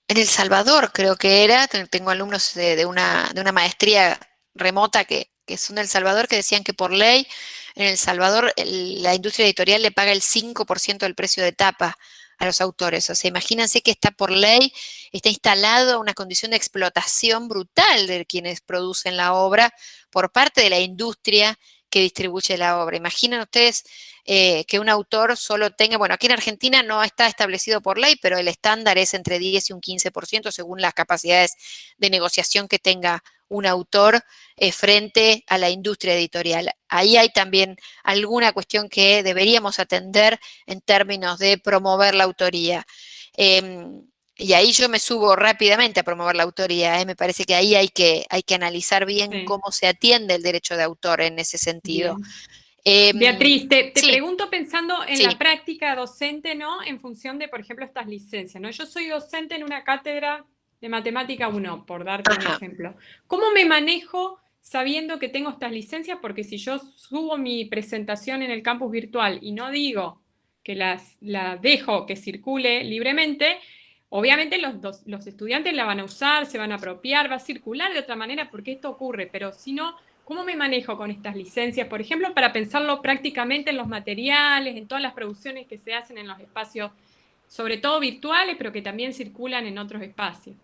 El Salvador, creo que era. Tengo alumnos de una maestría remota que son de El Salvador, que decían que por ley en El Salvador la industria editorial le paga el 5% del precio de tapa a los autores. O sea, imagínense que está por ley, está instalado una condición de explotación brutal de quienes producen la obra por parte de la industria que distribuye la obra. Imaginen ustedes que un autor solo tenga, bueno, aquí en Argentina no está establecido por ley, pero el estándar es entre 10 y un 15% según las capacidades de negociación que tenga un autor frente a la industria editorial. Ahí hay también alguna cuestión que deberíamos atender en términos de promover la autoría. Y ahí yo me subo rápidamente a promover la autoría. Me parece que ahí hay que analizar bien cómo se atiende el derecho de autor en ese sentido. Beatriz, te pregunto pensando en la práctica docente, ¿no? En función de, por ejemplo, estas licencias, ¿no? Yo soy docente en una cátedra de Matemática 1, por darte un ejemplo. ¿Cómo me manejo sabiendo que tengo estas licencias? Porque si yo subo mi presentación en el campus virtual y no digo que la dejo que circule libremente, obviamente los estudiantes la van a usar, se van a apropiar, va a circular de otra manera porque esto ocurre, pero si no, ¿cómo me manejo con estas licencias, por ejemplo, para pensarlo prácticamente en los materiales, en todas las producciones que se hacen en los espacios, sobre todo virtuales, pero que también circulan en otros espacios?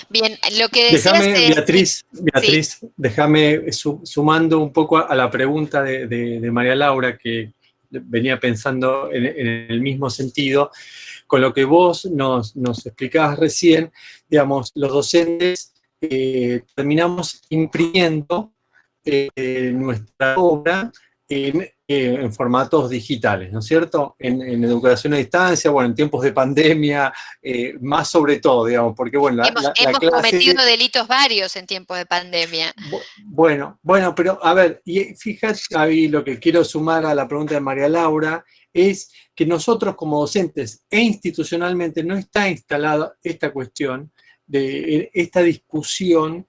Bien, lo que decías Beatriz, déjame sumando un poco a la pregunta de María Laura, que venía pensando en el mismo sentido, con lo que vos nos explicabas recién, digamos, los docentes terminamos imprimiendo nuestra obra en formatos digitales, ¿no es cierto? En educación a distancia, bueno, en tiempos de pandemia, más sobre todo, digamos, porque bueno, hemos clase, cometido delitos varios en tiempos de pandemia. Bueno, pero a ver, y fíjate, ahí lo que quiero sumar a la pregunta de María Laura es que nosotros como docentes e institucionalmente no está instalada esta cuestión de esta discusión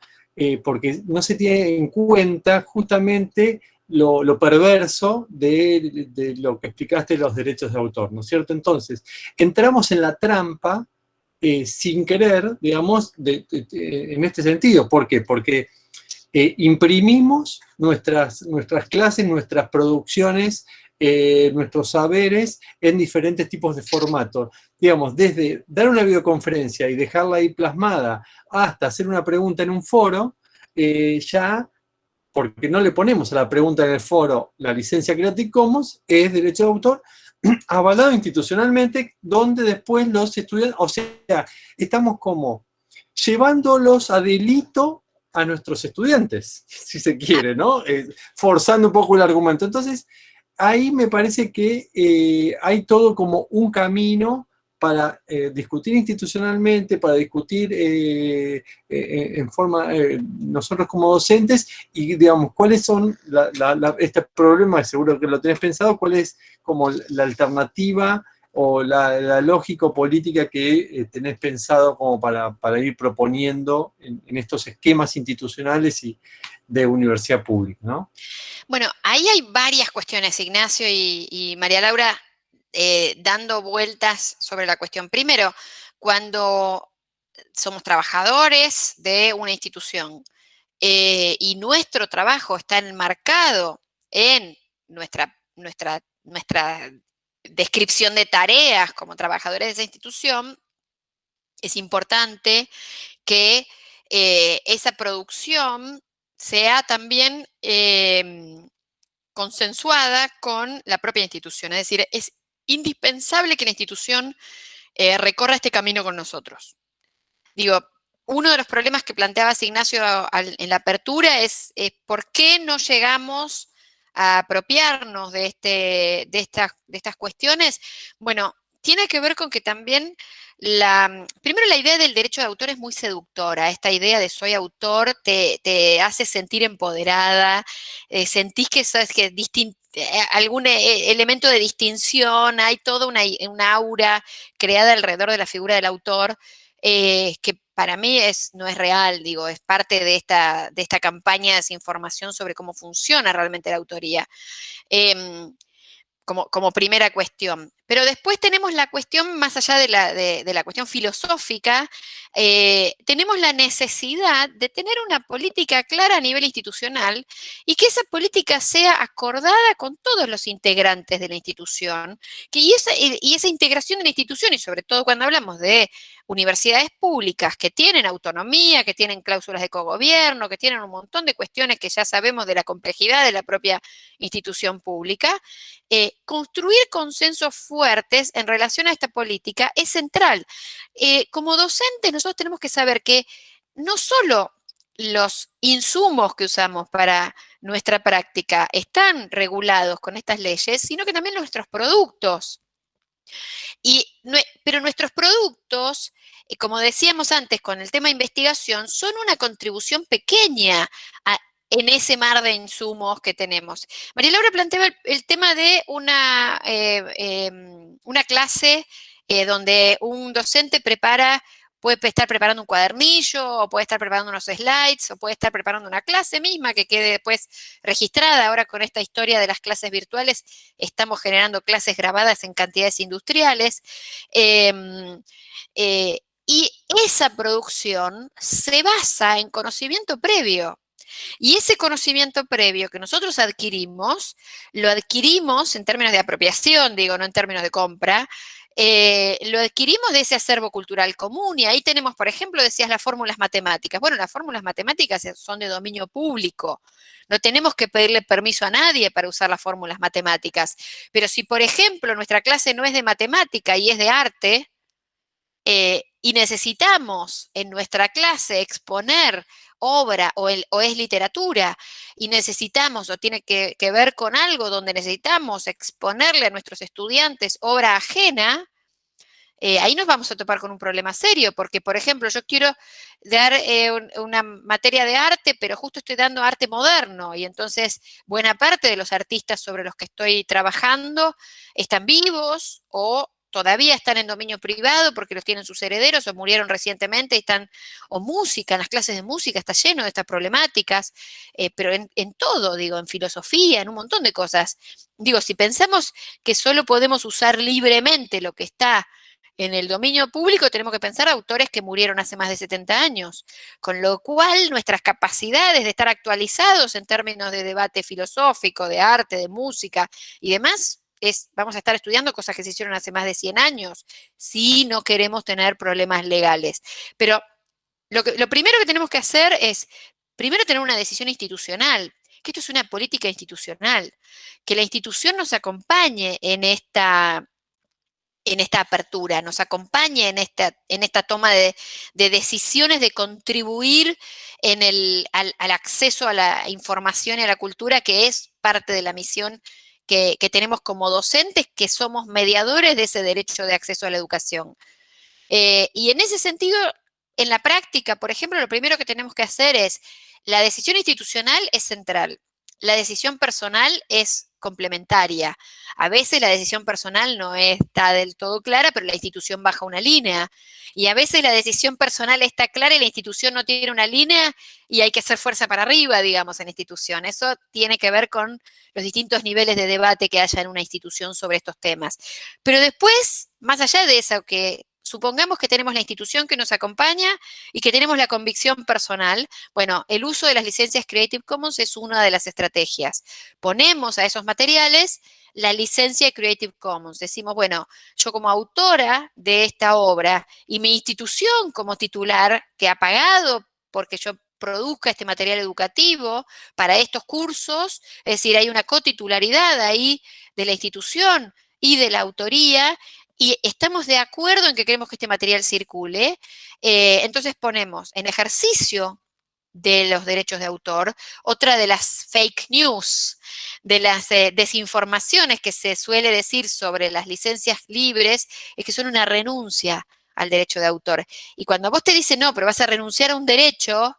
porque no se tiene en cuenta justamente lo perverso de lo que explicaste de los derechos de autor, ¿no es cierto? Entonces, entramos en la trampa sin querer, digamos, en este sentido. ¿Por qué? Porque imprimimos nuestras clases, nuestras producciones, nuestros saberes en diferentes tipos de formatos. Digamos, desde dar una videoconferencia y dejarla ahí plasmada hasta hacer una pregunta en un foro, ya porque no le ponemos a la pregunta en el foro, la licencia Creative Commons es derecho de autor avalado institucionalmente, donde después los estudiantes, o sea, estamos como llevándolos a delito a nuestros estudiantes, si se quiere, ¿no? Forzando un poco el argumento. Entonces, ahí me parece que hay todo como un camino para discutir institucionalmente, para discutir en forma, nosotros como docentes, y digamos, cuáles son, este problema, seguro que lo tenés pensado, cuál es como la alternativa o la lógica política que tenés pensado como para ir proponiendo en estos esquemas institucionales y de universidad pública, ¿no? Bueno, ahí hay varias cuestiones, Ignacio y María Laura, dando vueltas sobre la cuestión. Primero, cuando somos trabajadores de una institución y nuestro trabajo está enmarcado en nuestra descripción de tareas como trabajadores de esa institución, es importante que esa producción sea también consensuada con la propia institución. Es decir, es indispensable que la institución recorra este camino con nosotros. Digo, uno de los problemas que planteabas, Ignacio, en la apertura es por qué no llegamos a apropiarnos de estas cuestiones. Bueno, tiene que ver con que también primero la idea del derecho de autor es muy seductora. Esta idea de soy autor te hace sentir empoderada, sentís que sabes que algún elemento de distinción, hay toda una aura creada alrededor de la figura del autor, que para mí no es real, digo, es parte de esta campaña de desinformación sobre cómo funciona realmente la autoría. Como primera cuestión. Pero después tenemos la cuestión, más allá de la cuestión filosófica, tenemos la necesidad de tener una política clara a nivel institucional y que esa política sea acordada con todos los integrantes de la institución, y esa integración de la institución, y sobre todo cuando hablamos de universidades públicas que tienen autonomía, que tienen cláusulas de cogobierno, que tienen un montón de cuestiones que ya sabemos de la complejidad de la propia institución pública, construir consensos fuertes en relación a esta política es central. Como docentes, nosotros tenemos que saber que no solo los insumos que usamos para nuestra práctica están regulados con estas leyes, sino que también nuestros productos. Pero nuestros productos, como decíamos antes con el tema de investigación, son una contribución pequeña en ese mar de insumos que tenemos. María Laura planteaba el tema de una clase donde un docente puede estar preparando un cuadernillo, o puede estar preparando unos slides, o puede estar preparando una clase misma que quede después registrada. Ahora con esta historia de las clases virtuales estamos generando clases grabadas en cantidades industriales. Y esa producción se basa en conocimiento previo. Y ese conocimiento previo que nosotros adquirimos, lo adquirimos en términos de apropiación, digo, no en términos de compra, lo adquirimos de ese acervo cultural común. Y ahí tenemos, por ejemplo, decías las fórmulas matemáticas. Bueno, las fórmulas matemáticas son de dominio público. No tenemos que pedirle permiso a nadie para usar las fórmulas matemáticas. Pero si, por ejemplo, nuestra clase no es de matemática y es de arte, y necesitamos en nuestra clase exponer obra o es literatura, y necesitamos o tiene que ver con algo donde necesitamos exponerle a nuestros estudiantes obra ajena, ahí nos vamos a topar con un problema serio, porque, por ejemplo, yo quiero dar una materia de arte, pero justo estoy dando arte moderno, y entonces buena parte de los artistas sobre los que estoy trabajando están vivos o todavía están en dominio privado porque los tienen sus herederos o murieron recientemente, o música, en las clases de música está lleno de estas problemáticas, pero en todo, digo, en filosofía, en un montón de cosas. Digo, si pensamos que solo podemos usar libremente lo que está en el dominio público, tenemos que pensar a autores que murieron hace más de 70 años, con lo cual nuestras capacidades de estar actualizados en términos de debate filosófico, de arte, de música y demás, vamos a estar estudiando cosas que se hicieron hace más de 100 años, si no queremos tener problemas legales. Pero lo primero que tenemos que hacer es, primero, tener una decisión institucional. que esto es una política institucional, que la institución nos acompañe en esta apertura, nos acompañe en esta toma de decisiones, de contribuir al acceso a la información y a la cultura, que es parte de la misión que tenemos como docentes, que somos mediadores de ese derecho de acceso a la educación. Y en ese sentido, en la práctica, por ejemplo, lo primero que tenemos que hacer es, la decisión institucional es central, la decisión personal es complementaria. A veces la decisión personal no está del todo clara, pero la institución baja una línea. Y a veces la decisión personal está clara y la institución no tiene una línea y hay que hacer fuerza para arriba, digamos, en la institución. Eso tiene que ver con los distintos niveles de debate que haya en una institución sobre estos temas. Pero después, más allá de eso, que supongamos que tenemos la institución que nos acompaña y que tenemos la convicción personal, bueno, el uso de las licencias Creative Commons es una de las estrategias. Ponemos a esos materiales la licencia Creative Commons. Decimos, bueno, yo como autora de esta obra y mi institución como titular que ha pagado porque yo produzca este material educativo para estos cursos, es decir, hay una cotitularidad ahí de la institución y de la autoría, y estamos de acuerdo en que queremos que este material circule, entonces ponemos en ejercicio de los derechos de autor, otra de las fake news, de las desinformaciones que se suele decir sobre las licencias libres, es que son una renuncia al derecho de autor. Y cuando vos te dicen, no, pero vas a renunciar a un derecho,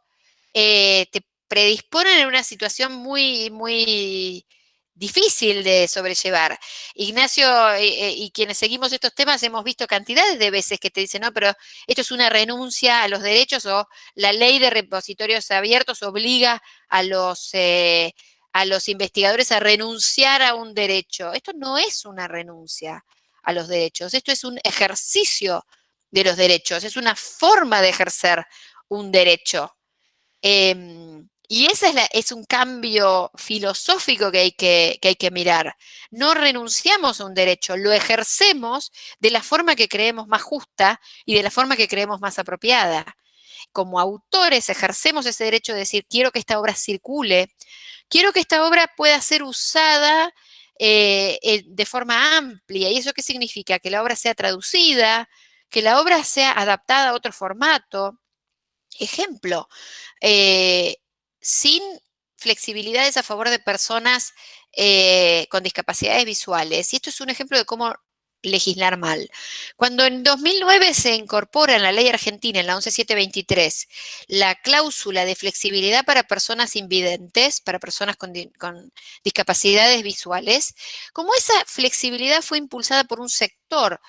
te predisponen en una situación muy, muy difícil de sobrellevar. Ignacio y quienes seguimos estos temas hemos visto cantidades de veces que te dicen, no, pero esto es una renuncia a los derechos, o la ley de repositorios abiertos obliga a los investigadores a renunciar a un derecho. Esto no es una renuncia a los derechos, esto es un ejercicio de los derechos, es una forma de ejercer un derecho. Y ese es un cambio filosófico que hay que mirar. No renunciamos a un derecho, lo ejercemos de la forma que creemos más justa y de la forma que creemos más apropiada. Como autores ejercemos ese derecho de decir, quiero que esta obra circule, quiero que esta obra pueda ser usada de forma amplia. ¿Y eso qué significa? Que la obra sea traducida, que la obra sea adaptada a otro formato. Ejemplo, sin flexibilidades a favor de personas con discapacidades visuales. Y esto es un ejemplo de cómo legislar mal. Cuando en 2009 se incorpora en la ley argentina, en la 11723, la cláusula de flexibilidad para personas invidentes, para personas con discapacidades visuales, como esa flexibilidad fue impulsada por un sector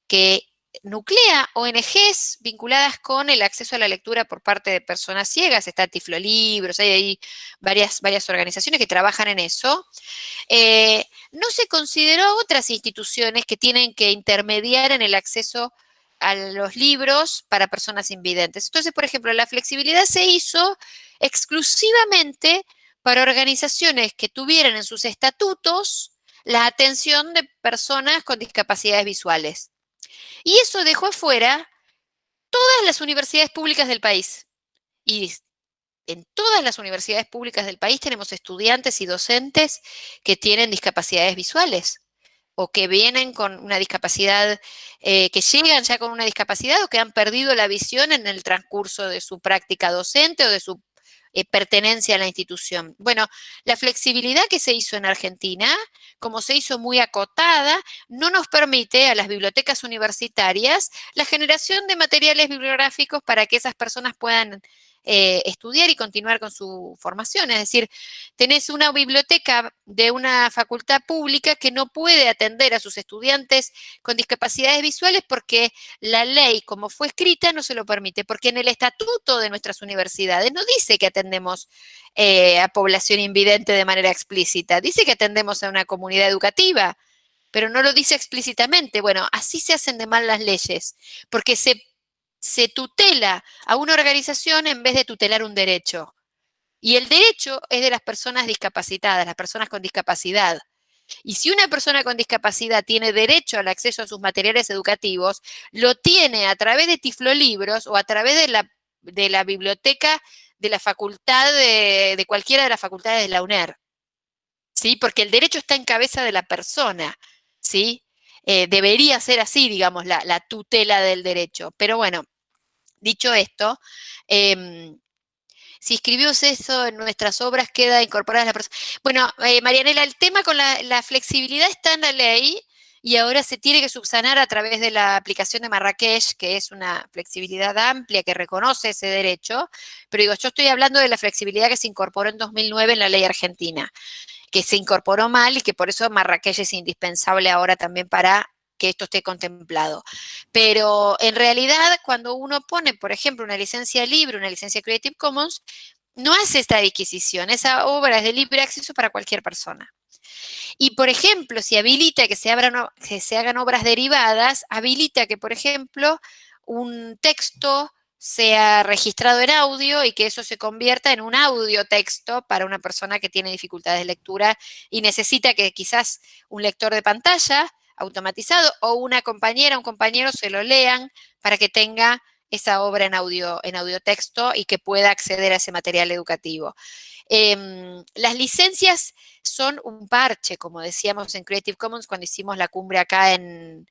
que nuclea ONGs vinculadas con el acceso a la lectura por parte de personas ciegas, está Tiflolibros, hay varias organizaciones que trabajan en eso. No se consideró otras instituciones que tienen que intermediar en el acceso a los libros para personas invidentes. Entonces, por ejemplo, la flexibilidad se hizo exclusivamente para organizaciones que tuvieran en sus estatutos la atención de personas con discapacidades visuales. Y eso dejó afuera todas las universidades públicas del país. Y en todas las universidades públicas del país tenemos estudiantes y docentes que tienen discapacidades visuales o que vienen con una discapacidad, que llegan ya con una discapacidad o que han perdido la visión en el transcurso de su práctica docente o de su pertenencia a la institución. Bueno, la flexibilidad que se hizo en Argentina, como se hizo muy acotada, no nos permite a las bibliotecas universitarias la generación de materiales bibliográficos para que esas personas puedan estudiar y continuar con su formación. Es decir, tenés una biblioteca de una facultad pública que no puede atender a sus estudiantes con discapacidades visuales porque la ley, como fue escrita, no se lo permite, porque en el estatuto de nuestras universidades no dice que atendemos a población invidente de manera explícita, dice que atendemos a una comunidad educativa, pero no lo dice explícitamente. Bueno, así se hacen de mal las leyes, porque se tutela a una organización en vez de tutelar un derecho. Y el derecho es de las personas discapacitadas, las personas con discapacidad. Y si una persona con discapacidad tiene derecho al acceso a sus materiales educativos, lo tiene a través de Tiflolibros o a través de la biblioteca de la facultad, de cualquiera de las facultades de la UNER, ¿sí? Porque el derecho está en cabeza de la persona, ¿sí? Debería ser así, digamos, la tutela del derecho. Pero bueno, dicho esto, si escribimos eso en nuestras obras, queda incorporada la persona. Bueno, Marianela, el tema con la flexibilidad está en la ley y ahora se tiene que subsanar a través de la aplicación de Marrakech, que es una flexibilidad amplia que reconoce ese derecho. Pero digo, yo estoy hablando de la flexibilidad que se incorporó en 2009 en la ley argentina, que se incorporó mal y que por eso Marrakech es indispensable ahora también para que esto esté contemplado. Pero en realidad, cuando uno pone, por ejemplo, una licencia libre, una licencia Creative Commons, no hace esta disquisición. Esa obra es de libre acceso para cualquier persona. Y, por ejemplo, si habilita que se hagan obras derivadas, habilita que, por ejemplo, un texto sea registrado en audio y que eso se convierta en un audio texto para una persona que tiene dificultades de lectura y necesita que quizás un lector de pantalla automatizado o una compañera, un compañero se lo lean para que tenga esa obra en audio texto y que pueda acceder a ese material educativo. Las licencias son un parche, como decíamos en Creative Commons cuando hicimos la cumbre acá en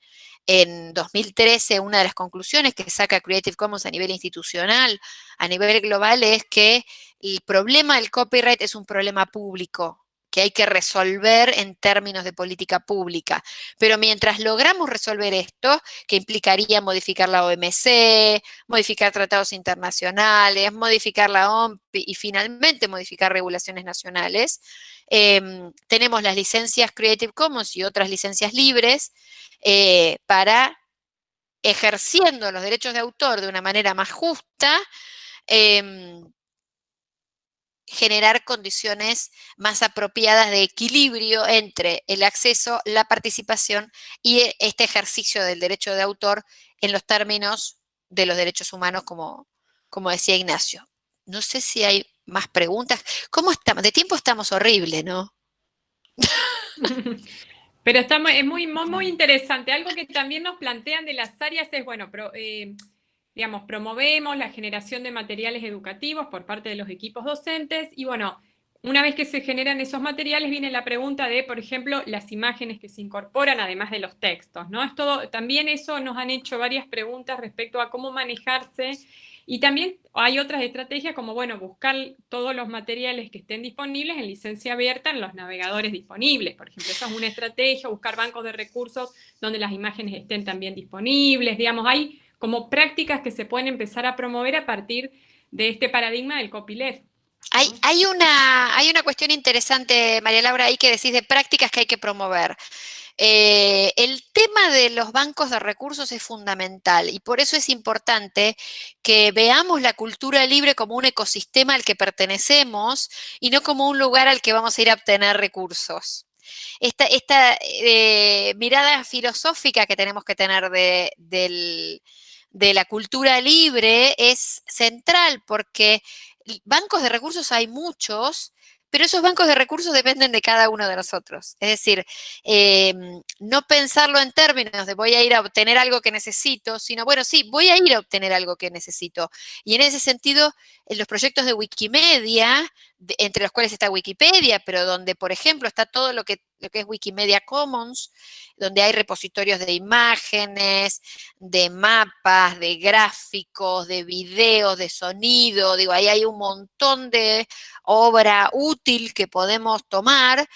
2013. Una de las conclusiones que saca Creative Commons a nivel institucional, a nivel global, es que el problema del copyright es un problema público que hay que resolver en términos de política pública. Pero mientras logramos resolver esto, que implicaría modificar la OMC, modificar tratados internacionales, modificar la OMPI y finalmente modificar regulaciones nacionales, tenemos las licencias Creative Commons y otras licencias libres para, ejerciendo los derechos de autor de una manera más justa, generar condiciones más apropiadas de equilibrio entre el acceso, la participación y este ejercicio del derecho de autor en los términos de los derechos humanos, como decía Ignacio. No sé si hay más preguntas. ¿Cómo estamos? De tiempo estamos horrible, ¿no? Pero es muy interesante. Algo que también nos plantean de las áreas es, bueno, digamos, promovemos la generación de materiales educativos por parte de los equipos docentes y, bueno, una vez que se generan esos materiales viene la pregunta de, por ejemplo, las imágenes que se incorporan además de los textos, ¿no? También eso nos han hecho varias preguntas respecto a cómo manejarse. Y también hay otras estrategias como, bueno, buscar todos los materiales que estén disponibles en licencia abierta en los navegadores disponibles. Por ejemplo, esa es una estrategia, buscar bancos de recursos donde las imágenes estén también disponibles. Digamos, hay como prácticas que se pueden empezar a promover a partir de este paradigma del copyleft, ¿no? Hay una cuestión interesante, María Laura, ahí que decís de prácticas que hay que promover. El tema de los bancos de recursos es fundamental y por eso es importante que veamos la cultura libre como un ecosistema al que pertenecemos y no como un lugar al que vamos a ir a obtener recursos. Esta mirada filosófica que tenemos que tener de la cultura libre es central porque bancos de recursos hay muchos, pero esos bancos de recursos dependen de cada uno de nosotros. Es decir, no pensarlo en términos de voy a ir a obtener algo que necesito, sino, bueno, sí, voy a ir a obtener algo que necesito. Y en ese sentido, en los proyectos de Wikimedia, entre los cuales está Wikipedia, pero donde, por ejemplo, está todo lo que es Wikimedia Commons, donde hay repositorios de imágenes, de mapas, de gráficos, de videos, de sonido, digo, ahí hay un montón de obra útil que podemos tomar.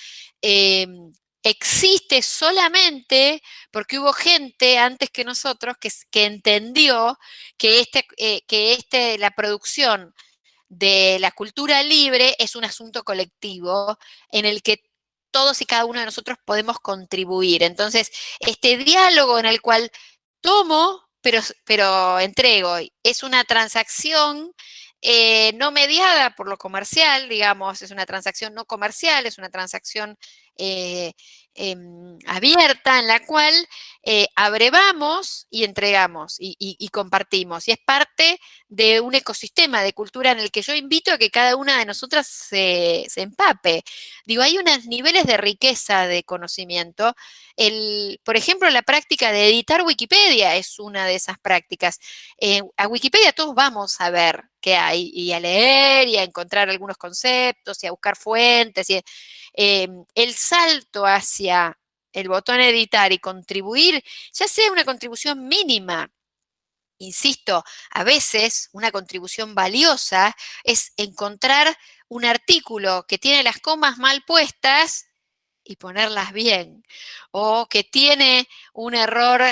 Existe solamente porque hubo gente antes que nosotros que entendió que la producción de la cultura libre es un asunto colectivo en el que todos y cada uno de nosotros podemos contribuir. Entonces, este diálogo en el cual tomo, pero entrego, es una transacción no mediada por lo comercial, digamos, es una transacción no comercial, es una transacción abierta en la cual abrevamos y entregamos y compartimos. Y es parte de un ecosistema de cultura en el que yo invito a que cada una de nosotras se empape. Digo, hay unos niveles de riqueza de conocimiento. Por ejemplo, la práctica de editar Wikipedia es una de esas prácticas. A Wikipedia todos vamos a ver que hay, y a leer, y a encontrar algunos conceptos, y a buscar fuentes. El salto hacia el botón editar y contribuir, ya sea una contribución mínima, insisto, a veces una contribución valiosa es encontrar un artículo que tiene las comas mal puestas y ponerlas bien, o que tiene un error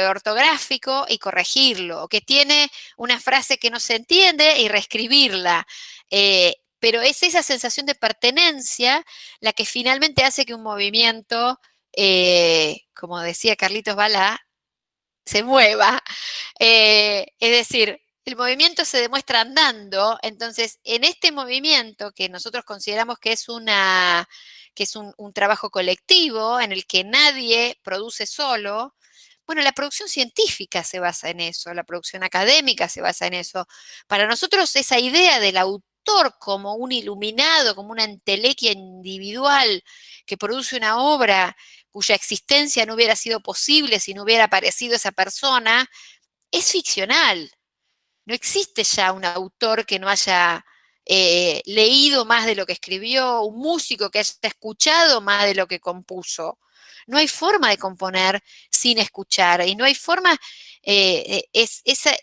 ortográfico y corregirlo, o que tiene una frase que no se entiende y reescribirla. Pero es esa sensación de pertenencia la que finalmente hace que un movimiento, como decía Carlitos Balá, se mueva. Es decir, el movimiento se demuestra andando, entonces en este movimiento que nosotros consideramos que es un trabajo colectivo en el que nadie produce solo, bueno, la producción científica se basa en eso, la producción académica se basa en eso. Para nosotros esa idea del autor como un iluminado, como una entelequia individual que produce una obra cuya existencia no hubiera sido posible si no hubiera aparecido esa persona, es ficcional. No existe ya un autor que no haya leído más de lo que escribió, un músico que haya escuchado más de lo que compuso. No hay forma de componer sin escuchar, y no hay forma, esa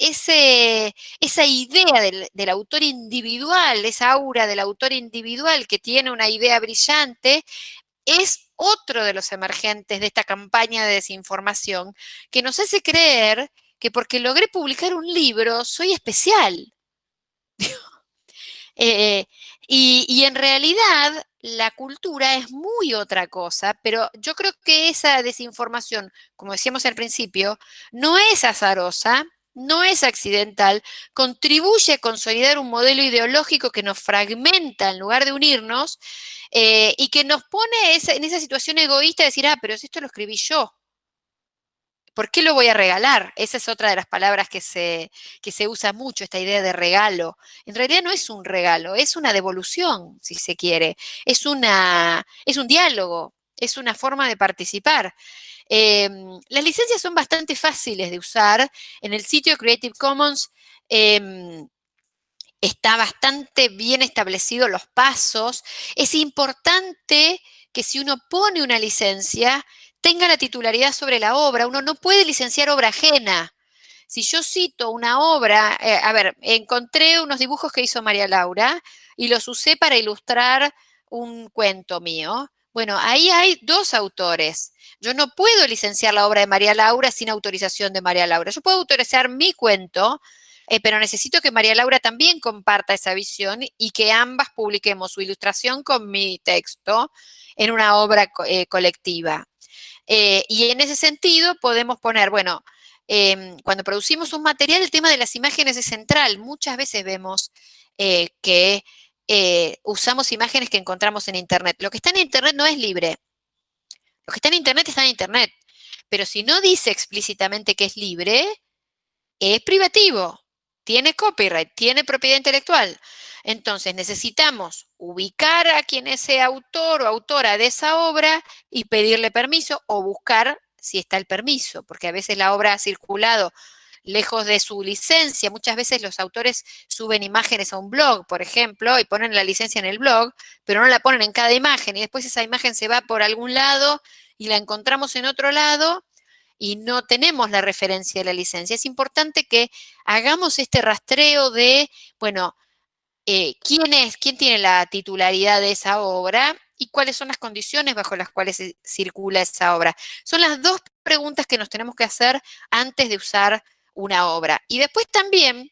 idea del autor individual, esa aura del autor individual que tiene una idea brillante, es otro de los emergentes de esta campaña de desinformación que nos hace creer que porque logré publicar un libro soy especial. Y en realidad la cultura es muy otra cosa, pero yo creo que esa desinformación, como decíamos al principio, no es azarosa, no es accidental, contribuye a consolidar un modelo ideológico que nos fragmenta en lugar de unirnos, y que nos pone en esa situación egoísta de decir, pero esto lo escribí yo. ¿Por qué lo voy a regalar? Esa es otra de las palabras que se usa mucho, esta idea de regalo. En realidad no es un regalo, es una devolución, si se quiere. Es un diálogo, es una forma de participar. Las licencias son bastante fáciles de usar. En el sitio Creative Commons está bastante bien establecido los pasos. Es importante que si uno pone una licencia, tenga la titularidad sobre la obra. Uno no puede licenciar obra ajena. Si yo cito una obra, encontré unos dibujos que hizo María Laura y los usé para ilustrar un cuento mío. Bueno, ahí hay dos autores. Yo no puedo licenciar la obra de María Laura sin autorización de María Laura. Yo puedo autorizar mi cuento, pero necesito que María Laura también comparta esa visión y que ambas publiquemos su ilustración con mi texto en una obra colectiva. Y en ese sentido podemos poner, bueno, cuando producimos un material, el tema de las imágenes es central. Muchas veces vemos que usamos imágenes que encontramos en Internet. Lo que está en Internet no es libre. Lo que está en Internet está en Internet. Pero si no dice explícitamente que es libre, es privativo. Tiene copyright, tiene propiedad intelectual. Entonces necesitamos ubicar a quien es autor o autora de esa obra y pedirle permiso o buscar si está el permiso, porque a veces la obra ha circulado lejos de su licencia. Muchas veces los autores suben imágenes a un blog, por ejemplo, y ponen la licencia en el blog, pero no la ponen en cada imagen, y después esa imagen se va por algún lado y la encontramos en otro lado y no tenemos la referencia de la licencia. Es importante que hagamos este rastreo de, bueno, quién tiene la titularidad de esa obra y cuáles son las condiciones bajo las cuales circula esa obra. Son las dos preguntas que nos tenemos que hacer antes de usar una obra. Y después también,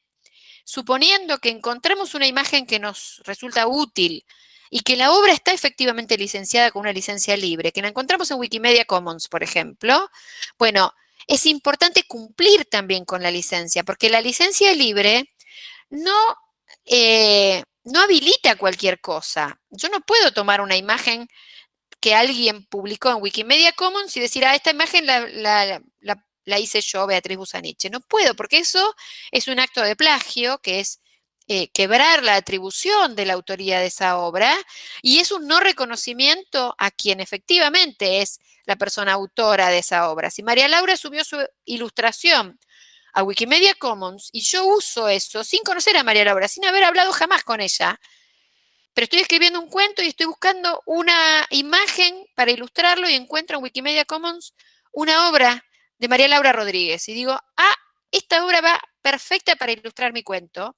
suponiendo que encontramos una imagen que nos resulta útil y que la obra está efectivamente licenciada con una licencia libre, que la encontramos en Wikimedia Commons, por ejemplo, bueno, es importante cumplir también con la licencia, porque la licencia libre no habilita cualquier cosa. Yo no puedo tomar una imagen que alguien publicó en Wikimedia Commons y decir, esta imagen la hice yo, Beatriz Busaniche. No puedo, porque eso es un acto de plagio, que es quebrar la atribución de la autoría de esa obra, y es un no reconocimiento a quien efectivamente es la persona autora de esa obra. Si María Laura subió su ilustración a Wikimedia Commons y yo uso eso sin conocer a María Laura, sin haber hablado jamás con ella, pero estoy escribiendo un cuento y estoy buscando una imagen para ilustrarlo y encuentro en Wikimedia Commons una obra de María Laura Rodríguez. Y digo, esta obra va perfecta para ilustrar mi cuento.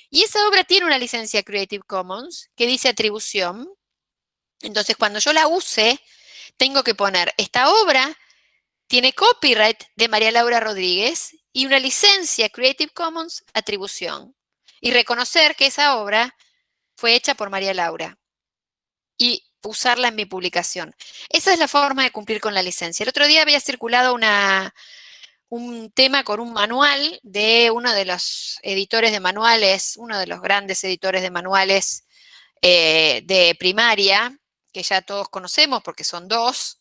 Y esa obra tiene una licencia Creative Commons que dice atribución. Entonces, cuando yo la use, tengo que poner, esta obra tiene copyright de María Laura Rodríguez y una licencia Creative Commons atribución. Y reconocer que esa obra fue hecha por María Laura y usarla en mi publicación. Esa es la forma de cumplir con la licencia. El otro día había circulado un tema con un manual de uno de los editores de manuales, uno de los grandes editores de manuales de primaria, que ya todos conocemos porque son dos,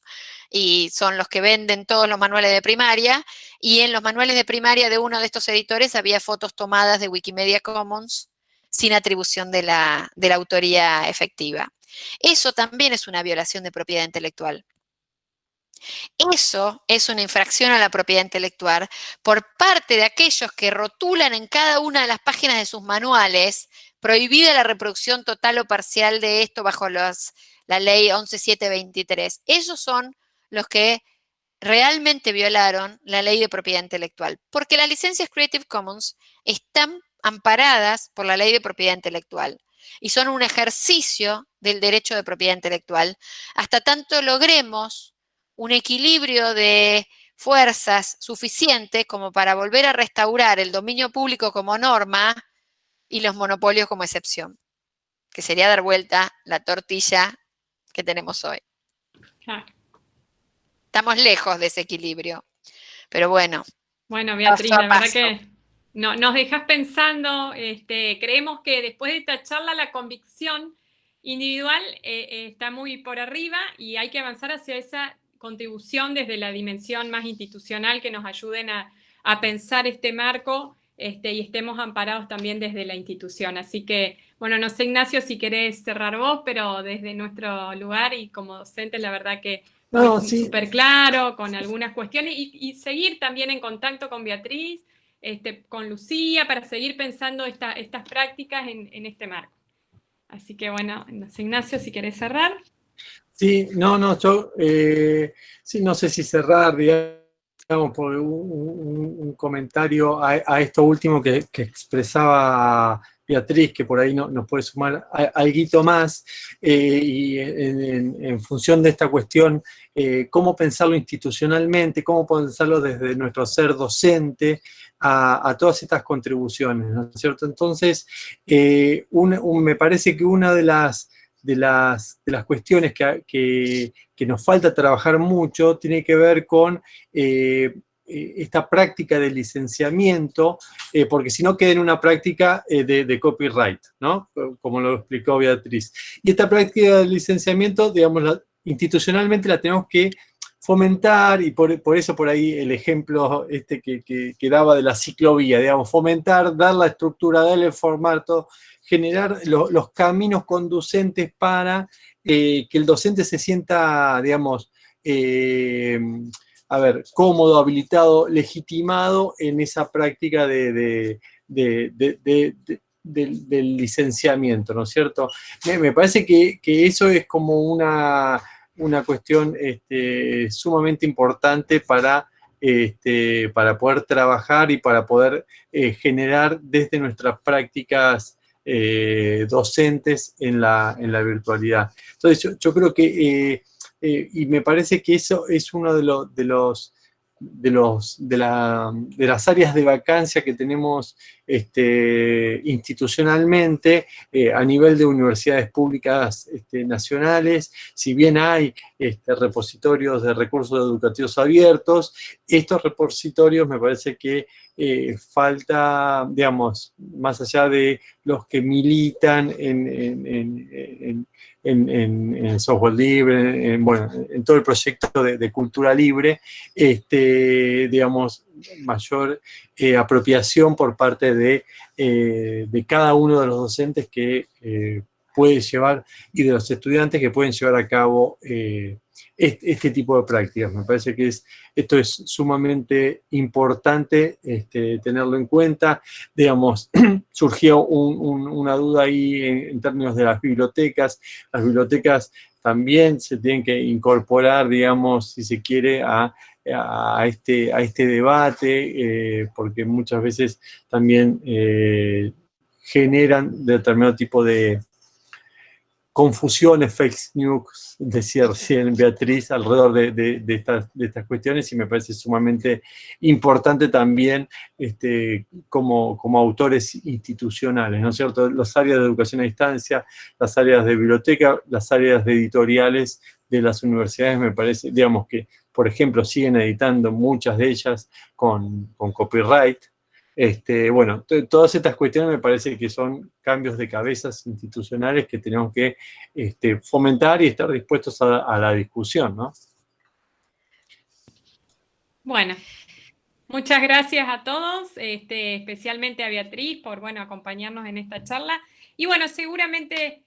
y son los que venden todos los manuales de primaria, y en los manuales de primaria de uno de estos editores había fotos tomadas de Wikimedia Commons sin atribución de la autoría efectiva. Eso también es una violación de propiedad intelectual. Eso es una infracción a la propiedad intelectual por parte de aquellos que rotulan en cada una de las páginas de sus manuales prohibida la reproducción total o parcial de esto bajo la ley 11.723. Ellos son los que realmente violaron la ley de propiedad intelectual, porque las licencias Creative Commons están amparadas por la ley de propiedad intelectual y son un ejercicio del derecho de propiedad intelectual hasta tanto logremos un equilibrio de fuerzas suficiente como para volver a restaurar el dominio público como norma y los monopolios como excepción, que sería dar vuelta la tortilla que tenemos hoy. Claro. Estamos lejos de ese equilibrio, pero bueno. Bueno, Beatriz, paso a la verdad paso. que nos dejas pensando, creemos que después de esta charla la convicción individual está muy por arriba y hay que avanzar hacia esa contribución desde la dimensión más institucional que nos ayuden a pensar este marco y estemos amparados también desde la institución. Así que, bueno, no sé, Ignacio, si querés cerrar vos, pero desde nuestro lugar y como docentes, la verdad que Sí. súper claro, con algunas cuestiones, y seguir también en contacto con Beatriz, con Lucía, para seguir pensando estas prácticas en este marco. Así que, bueno, no sé, Ignacio, si querés cerrar. Sí, yo sí, no sé si cerrar, digamos, por un comentario a esto último que expresaba Beatriz, que por ahí nos puede sumar algo más, y en función de esta cuestión, cómo pensarlo institucionalmente, cómo pensarlo desde nuestro ser docente a todas estas contribuciones, ¿no es cierto? Entonces, me parece que una de las cuestiones que nos falta trabajar mucho tiene que ver con esta práctica de licenciamiento, porque si no queda en una práctica de copyright, ¿no? Como lo explicó Beatriz. Y esta práctica de licenciamiento, digamos, institucionalmente la tenemos que fomentar, y por eso por ahí el ejemplo que daba de la ciclovía, digamos, fomentar, dar la estructura, darle el formato, generar los caminos conducentes para que el docente se sienta, digamos, cómodo, habilitado, legitimado en esa práctica del licenciamiento, ¿no es cierto? Me parece que eso es como una cuestión sumamente importante para poder trabajar y para poder generar desde nuestras prácticas docentes en la virtualidad. Entonces yo creo que, y me parece que eso es uno de las áreas de vacancia que tenemos institucionalmente a nivel de universidades públicas nacionales. Si bien hay repositorios de recursos educativos abiertos, estos repositorios me parece que falta, digamos, más allá de los que militan en software libre, en todo el proyecto de cultura libre, digamos, mayor apropiación por parte de cada uno de los docentes que puede llevar, y de los estudiantes que pueden llevar a cabo este tipo de prácticas. Me parece que esto es sumamente importante tenerlo en cuenta. Digamos, surgió una duda ahí en términos de las bibliotecas. Las bibliotecas también se tienen que incorporar, digamos, si se quiere, a este debate, porque muchas veces también generan determinado tipo de confusiones, fake news, decía recién Beatriz, alrededor de estas cuestiones, y me parece sumamente importante también como autores institucionales, ¿no es cierto? Las áreas de educación a distancia, las áreas de biblioteca, las áreas de editoriales de las universidades, me parece, digamos que, por ejemplo, siguen editando muchas de ellas con copyright. Bueno, todas estas cuestiones me parece que son cambios de cabezas institucionales que tenemos que fomentar y estar dispuestos a la discusión, ¿no? Bueno, muchas gracias a todos, especialmente a Beatriz por, bueno, acompañarnos en esta charla. Y bueno, seguramente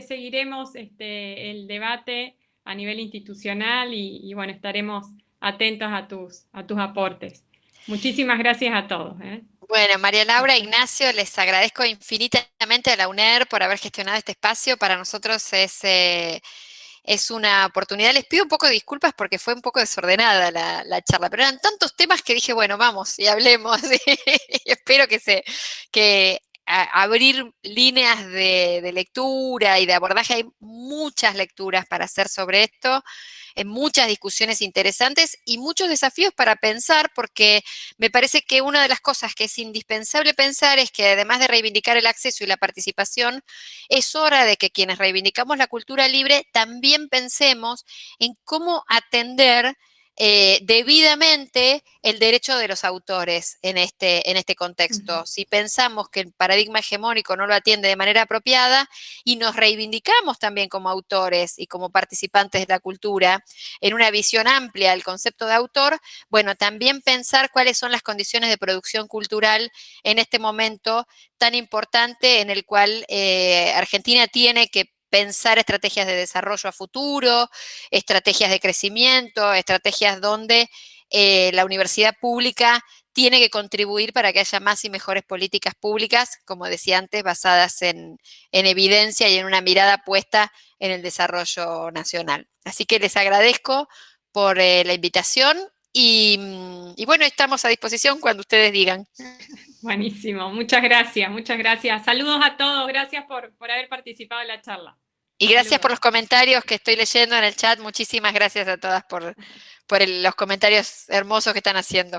seguiremos el debate a nivel institucional y bueno, estaremos atentos a tus aportes. Muchísimas gracias a todos. Bueno, María Laura, Ignacio, les agradezco infinitamente a la UNER por haber gestionado este espacio. Para nosotros es una oportunidad. Les pido un poco de disculpas porque fue un poco desordenada la charla, pero eran tantos temas que dije, bueno, vamos y hablemos. Y espero que abrir líneas de lectura y de abordaje. Hay muchas lecturas para hacer sobre esto, muchas discusiones interesantes y muchos desafíos para pensar, porque me parece que una de las cosas que es indispensable pensar es que además de reivindicar el acceso y la participación, es hora de que quienes reivindicamos la cultura libre también pensemos en cómo atender debidamente el derecho de los autores en este contexto. Si pensamos que el paradigma hegemónico no lo atiende de manera apropiada y nos reivindicamos también como autores y como participantes de la cultura en una visión amplia del concepto de autor, bueno, también pensar cuáles son las condiciones de producción cultural en este momento tan importante en el cual Argentina tiene que pensar estrategias de desarrollo a futuro, estrategias de crecimiento, estrategias donde la universidad pública tiene que contribuir para que haya más y mejores políticas públicas, como decía antes, basadas en evidencia y en una mirada puesta en el desarrollo nacional. Así que les agradezco por la invitación y bueno, estamos a disposición cuando ustedes digan. Buenísimo, muchas gracias, muchas gracias. Saludos a todos, gracias por haber participado en la charla. Y gracias por los comentarios que estoy leyendo en el chat. Muchísimas gracias a todas por los comentarios hermosos que están haciendo.